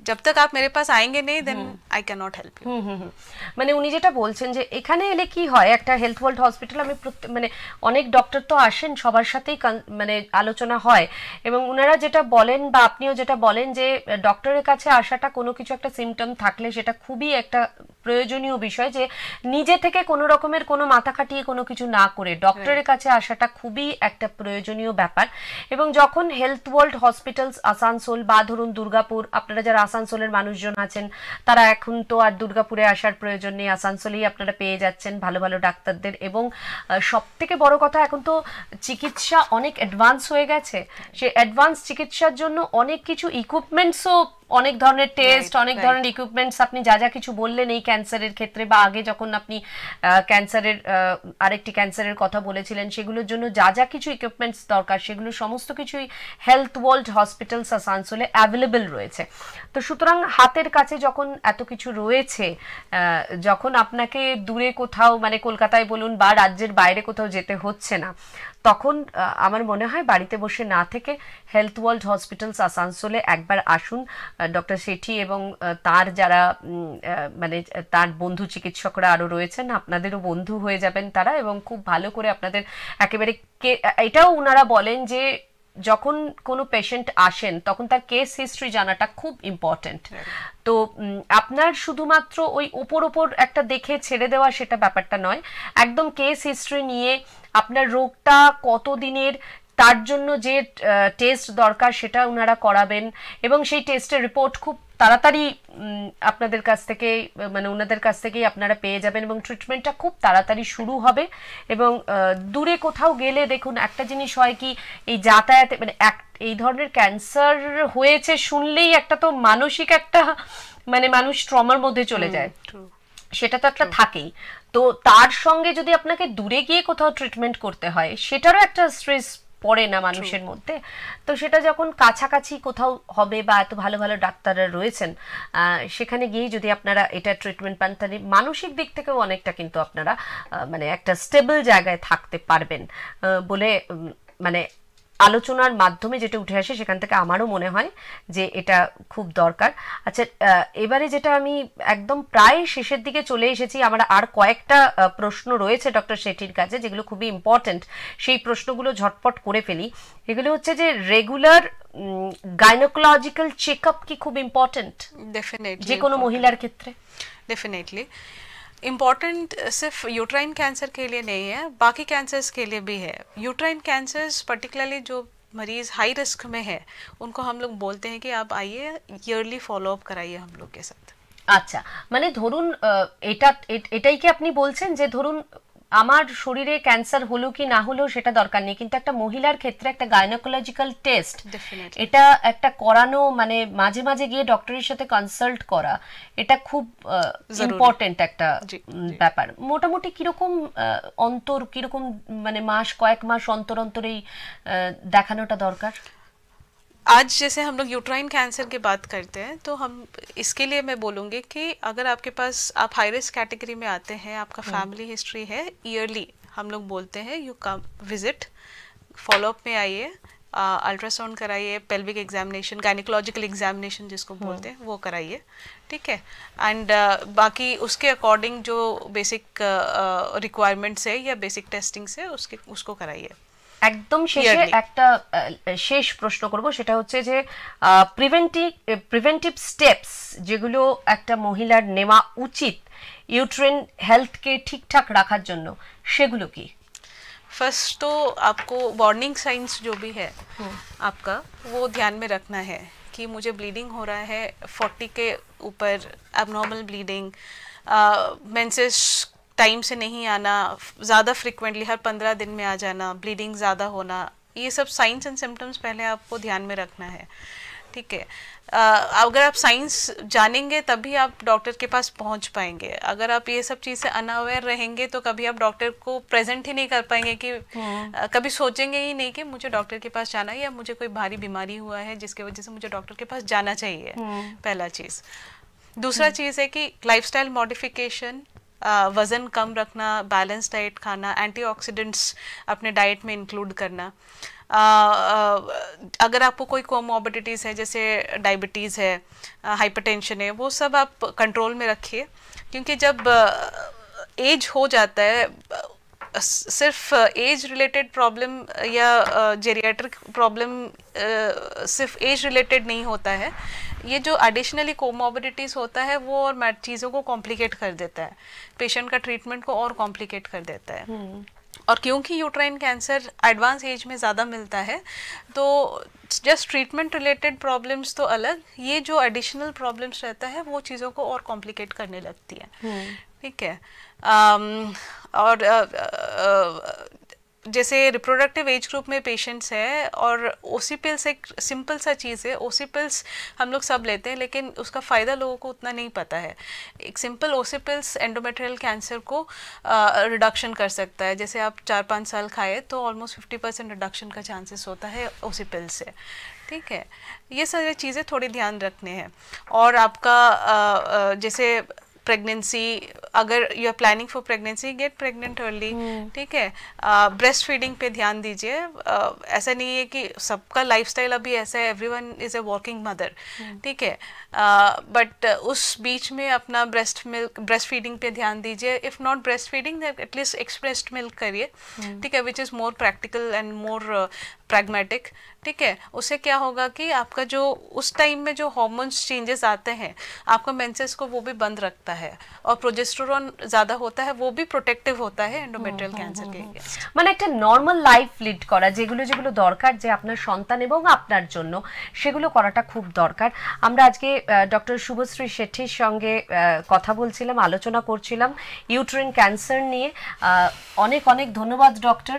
जब तक आप मेरे पास आएंगे नहीं then I can not help you. মানে উনি যেটা বলছেন যে এখানে এলে কি হয়, একটা হেলথ ওয়ার্ল্ড হসপিটাল আমি মানে অনেক ডক্টর তো আসেন, সবার সাথেই মানে আলোচনা হয়, এবং ওনারা যেটা বলেন বা আপনিও যেটা বলেন যে ডক্টরের কাছে আসাটা কোনো কিছু একটা সিমটম থাকলে সেটা খুবই একটা প্রয়োজনীয় বিষয়, যে নিজে থেকে কোনো রকমের কোনো মাথা খাটিয়ে কোনো কিছু না করে ডক্টরের কাছে আসাটা খুবই একটা প্রয়োজনীয় ব্যাপার। এবং যখন হেলথ ওয়ার্ল্ড হসপিটালস আসানসোল বা ধরুন দুর্গাপুর, আপনারা যারা আসানসোলের মানুষজন আছেন তারা এখন তো আর দুর্গাপুরে আসার প্রয়োজন নেই, আসানসোলেই আপনারা পেয়ে যাচ্ছেন ভালো ভালো ডাক্তারদের, এবং সব থেকে বড় কথা এখন তো চিকিৎসা অনেক অ্যাডভান্স হয়ে গেছে, সে অ্যাডভান্স চিকিৎসার জন্য অনেক কিছু ইকুইপমেন্টসও, অনেক ধরনের টেস্ট, অনেক ধরনের ইকুইপমেন্টস আপনি যা কিছু বললেন এই ক্যান্সারের ক্ষেত্রে, বা আগে যখন আপনি ক্যান্সারের আরেকটি ক্যান্সারের কথা বলেছিলেন, সেগুলোর জন্য যা কিছু ইকুইপমেন্টস দরকার সেগুলো সমস্ত কিছুই হেলথ ওয়ার্ল্ড হসপিটালস আসানসোলে অ্যাভেলেবল রয়েছে। তো সুতরাং হাতের কাছে যখন এত কিছু রয়েছে, যখন আপনাকে দূরে কোথাও মানে কলকাতায় বলুন বা রাজ্যের বাইরে কোথাও যেতে হচ্ছে না, তখন আমার মনে হয় বাড়িতে বসে না থেকে হেলথ ওয়ার্ল্ড হসপিটালস আসানসোলে একবার আসুন। ডক্টর শেঠি এবং তার যারা মানে তার বন্ধু চিকিৎসকরা আরও রয়েছেন, আপনাদেরও বন্ধু হয়ে যাবেন তারা, এবং খুব ভালো করে আপনাদের একেবারে এটাও ওনারা বলেন যে যখন কোনো পেশেন্ট আসেন তখন তার কেস হিস্ট্রি জানাটা খুব ইম্পর্টেন্ট। তো আপনার শুধুমাত্র ওই ওপর একটা দেখে ছেড়ে দেওয়া সেটা ব্যাপারটা নয়, একদম কেস হিস্ট্রি নিয়ে আপনার রোগটা কতদিনের, তার জন্য যে টেস্ট দরকার সেটা ওনারা করাবেন, এবং সেই টেস্টের রিপোর্ট খুব তাড়াতাড়ি আপনাদের কাছ থেকে মানে ওনাদের কাছ থেকেই আপনারা পেয়ে যাবেন, এবং ট্রিটমেন্টটা খুব তাড়াতাড়ি শুরু হবে। এবং দূরে কোথাও গেলে দেখুন একটা জিনিস হয় কি, এই যাতায়াতে মানে এই ধরনের ক্যান্সার হয়েছে শুনলেই একটা তো মানসিক একটা মানে মানুষ ট্রমার মধ্যে চলে যায়, সেটা তো একটা থাকেই। তো তার সঙ্গে যদি আপনাকে দূরে গিয়ে কোথাও ট্রিটমেন্ট করতে হয় সেটারও একটা স্ট্রেস পড়ে না মানুষের মধ্যে। তো সেটা যখন কাছাকাছি কোথাও হবে বা এত ভালো ভালো ডাক্তাররা রয়েছেন, সেখানে গিয়েই যদি আপনারা এটা ট্রিটমেন্ট পান তাহলে মানসিক দিক থেকেও অনেকটা কিন্তু আপনারা মানে একটা স্টেবল জায়গায় থাকতে পারবেন বলে মানে আলোচনার মাধ্যমে যেটা উঠে আসে সেখান থেকে আমারও মনে হয় যে এটা খুব দরকার। আচ্ছা, এবারে যেটা আমি একদম প্রায় শেষের দিকে চলে এসেছি, আমার আর কয়েকটা প্রশ্ন রয়েছে ডক্টর শেঠির কাছে যেগুলো খুবই ইম্পর্টেন্ট, সেই প্রশ্নগুলো ঝটপট করে ফেলি। এগুলো হচ্ছে যে রেগুলার গাইনোকোলজিক্যাল চেকআপ কি খুব ইম্পর্টেন্ট डेफिनेटली যে কোনো মহিলার ক্ষেত্রে? डेफिनेटली इम्पॉर्टेंट सिर्फ यूट्राइन कैंसर के लिए नहीं है, बाकी कैंसर्स के लिए भी है। यूट्राइन कैंसर्स पर्टिकुलरली जो मरीज़ हाई रिस्क में है उनको हम लोग बोलते हैं कि आप आइए ईयरली फॉलोअप कराइए हम लोग के साथ। আচ্ছা, মানে ধরুন এটাই কি আপনি বলছেন যে ধরুন আমার শরীরে ক্যান্সার হলো কি না হলো সেটা দরকার নেই, কিন্তু একটা মহিলার ক্ষেত্রে একটা গাইনোকোলজিক্যাল টেস্ট এটা একটা করানো, মানে মাঝে মাঝে গিয়ে ডক্টরের সাথে কনসাল্ট করা, এটা খুব ইম্পর্টেন্ট একটা ব্যাপার। মোটামুটি কিরকম কিরকম মানে কয়েক মাস অন্তর অন্তর এই দেখানোটা দরকার? आज जैसे हम लोग यूट्राइन कैंसर की बात करते हैं तो हम इसके लिए मैं बोलूँगी कि अगर आपके पास आप हाई रिस्क कैटेगरी में आते हैं, आपका फैमिली हिस्ट्री है, ईयरली हम लोग बोलते हैं यू कम विजिट, फॉलोअप में आइए, अल्ट्रासाउंड कराइए, पेल्विक एग्जामिनेशन, गायनिकोलॉजिकल एग्जामिनेशन जिसको बोलते हैं वो कराइए, ठीक है। एंड बाकी उसके अकॉर्डिंग जो बेसिक रिक्वायरमेंट्स है या बेसिक टेस्टिंग्स है उसको कराइए। একদম শেষে একটা শেষ প্রশ্ন করব, সেটা হচ্ছে যে প্রিভেন্টিভ স্টেপস যেগুলো একটা মহিলার নেওয়া উচিত ইউট্রেন হেলথকে ঠিকঠাক রাখার জন্য, সেগুলো কি? फर्स्ट तो आपको वार्निंग साइंस जो भी है आपका वो ध्यान में रखना है कि मुझे ब्लीडिंग हो रहा है 40 के ऊपर, एबनॉर्मल ब्लीडिंग, मेंसेस टाइम से नहीं आना, ज़्यादा फ्रिक्वेंटली हर 15 दिन में आ जाना, ब्लीडिंग ज़्यादा होना, ये सब साइंस एंड सिम्टम्स पहले आपको ध्यान में रखना है, ठीक है। अगर आप साइंस जानेंगे तभी आप डॉक्टर के पास पहुंच पाएंगे। अगर आप ये सब चीज़ से अनअवेयर रहेंगे तो कभी आप डॉक्टर को प्रेजेंट ही नहीं कर पाएंगे, कि कभी सोचेंगे ही नहीं कि मुझे डॉक्टर के पास जाना है या मुझे कोई भारी बीमारी हुआ है जिसकी वजह से मुझे डॉक्टर के पास जाना चाहिए, पहला चीज़। दूसरा चीज़ है कि लाइफस्टाइल मॉडिफिकेशन, वज़न कम रखना, बैलेंस डाइट खाना, एंटीऑक्सीडेंट्स अपने डाइट में इंक्लूड करना। अगर आपको कोई कोमॉर्बिडिटीज़ है जैसे डायबिटीज़ है, हाइपरटेंशन है, वो सब आप कंट्रोल में रखिए, क्योंकि जब एज हो जाता है सिर्फ एज रिलेटेड प्रॉब्लम या जेरियाट्रिक प्रॉब्लम सिर्फ एज रिलेटेड नहीं होता है, ये जो एडिशनली कोमॉर्बिडिटीज़ होता है वो और चीज़ों को कॉम्प्लिकेट कर देता है, पेशेंट का ट्रीटमेंट को और कॉम्प्लिकेट कर देता है। और क्योंकि यूट्राइन कैंसर एडवांस एज में ज़्यादा मिलता है तो जस्ट ट्रीटमेंट रिलेटेड प्रॉब्लम्स तो अलग, ये जो एडिशनल प्रॉब्लम्स रहता है वो चीज़ों को और कॉम्प्लिकेट करने लगती है, ठीक है। और जैसे रिप्रोडक्टिव एज ग्रुप में पेशेंट्स है और ओसीपिल्स एक सिंपल सा चीज़ है, ओसीपिल्स हम लोग सब लेते हैं लेकिन उसका फ़ायदा लोगों को उतना नहीं पता है। एक सिंपल ओसीपिल्स एंडोमेट्रियल कैंसर को रिडक्शन कर सकता है, जैसे आप 4-5 साल खाए तो ऑलमोस्ट 50% रिडक्शन का चांसेस होता है ओसीपिल्स से, ठीक है। ये सारी चीज़ें थोड़ी ध्यान रखने हैं। और आपका जैसे प्रेगनेंसी, अगर you are planning for pregnancy, get pregnant early, ठीक है। ब्रेस्ट फीडिंग पे ध्यान दीजिए। ऐसा नहीं है कि सबका लाइफस्टाइल अभी ऐसा है, everyone is a working mother, ठीक है, बट उस बीच में अपना ब्रेस्ट फीडिंग पे ध्यान दीजिए। If not breast feeding at least expressed milk करिए, ठीक है, which is more practical and more pragmatic, ठीक है। उससे क्या होगा कि आपका जो उस टाइम में जो हार्मोन्स चेंजेस आते हैं आपका मेंसेस को वो भी बंद रखता है, और प्रोजेस्टेरोन ज़्यादा होता है, वो भी प्रोटेक्टिव होता है एंडोमेट्रियल कैंसर के अगेंस्ट। মানে একটা নর্মাল লাইফ লিড করা, যেগুলো যেগুলো দরকার যে আপনার সন্তান এবং আপনার জন্য, সেগুলো করাটা খুব দরকার। আমরা আজকে ডক্টর শুভশ্রী শেঠির সঙ্গে কথা বলছিলাম, আলোচনা করছিলাম ইউট্রাইন ক্যান্সার নিয়ে। অনেক অনেক ধন্যবাদ ডক্টর,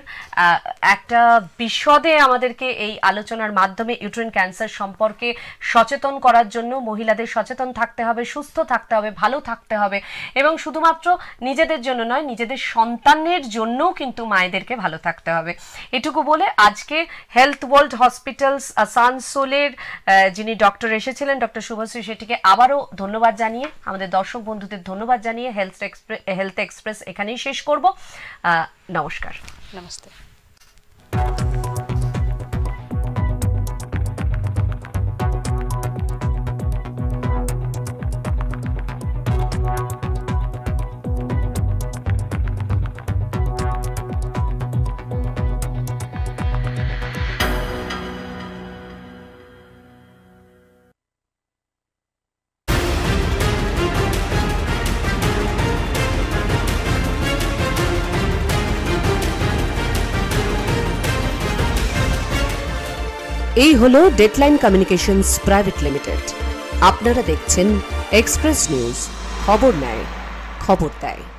একটা বিশদে আমাদেরকে এই আলোচনার মাধ্যমে ইউট্রাইন ক্যান্সার সম্পর্কে সচেতন করার জন্য। মহিলাদের সচেতন থাকতে হবে, সুস্থ থাকতে হবে, ভালো থাকতে হবে, এবং শুধুমাত্র নিজেদের জন্য নয়, নিজেদের সন্তানের জন্যও কিন্তু মায়েদেরকে ভালো থাকতে হবে। এটুকু বলে আজকে হেলথ ওয়ার্ল্ড হসপিটালস আসানসোলের যিনি ডক্টর এসেছিলেন, ডক্টর শুভশ্রী শেঠিকে আবারও ধন্যবাদ জানিয়ে, আমাদের দর্শক বন্ধুদের ধন্যবাদ জানিয়ে হেলথ এক্সপ্রেস এখানেই শেষ করব। নমস্কার। নমস্তে। এই হলো ডেডলাইন কমিউনিকেশনস প্রাইভেট লিমিটেড। আপনারা দেখছেন এক্সপ্রেস নিউজ, খবর নেয়, খবর দেয়।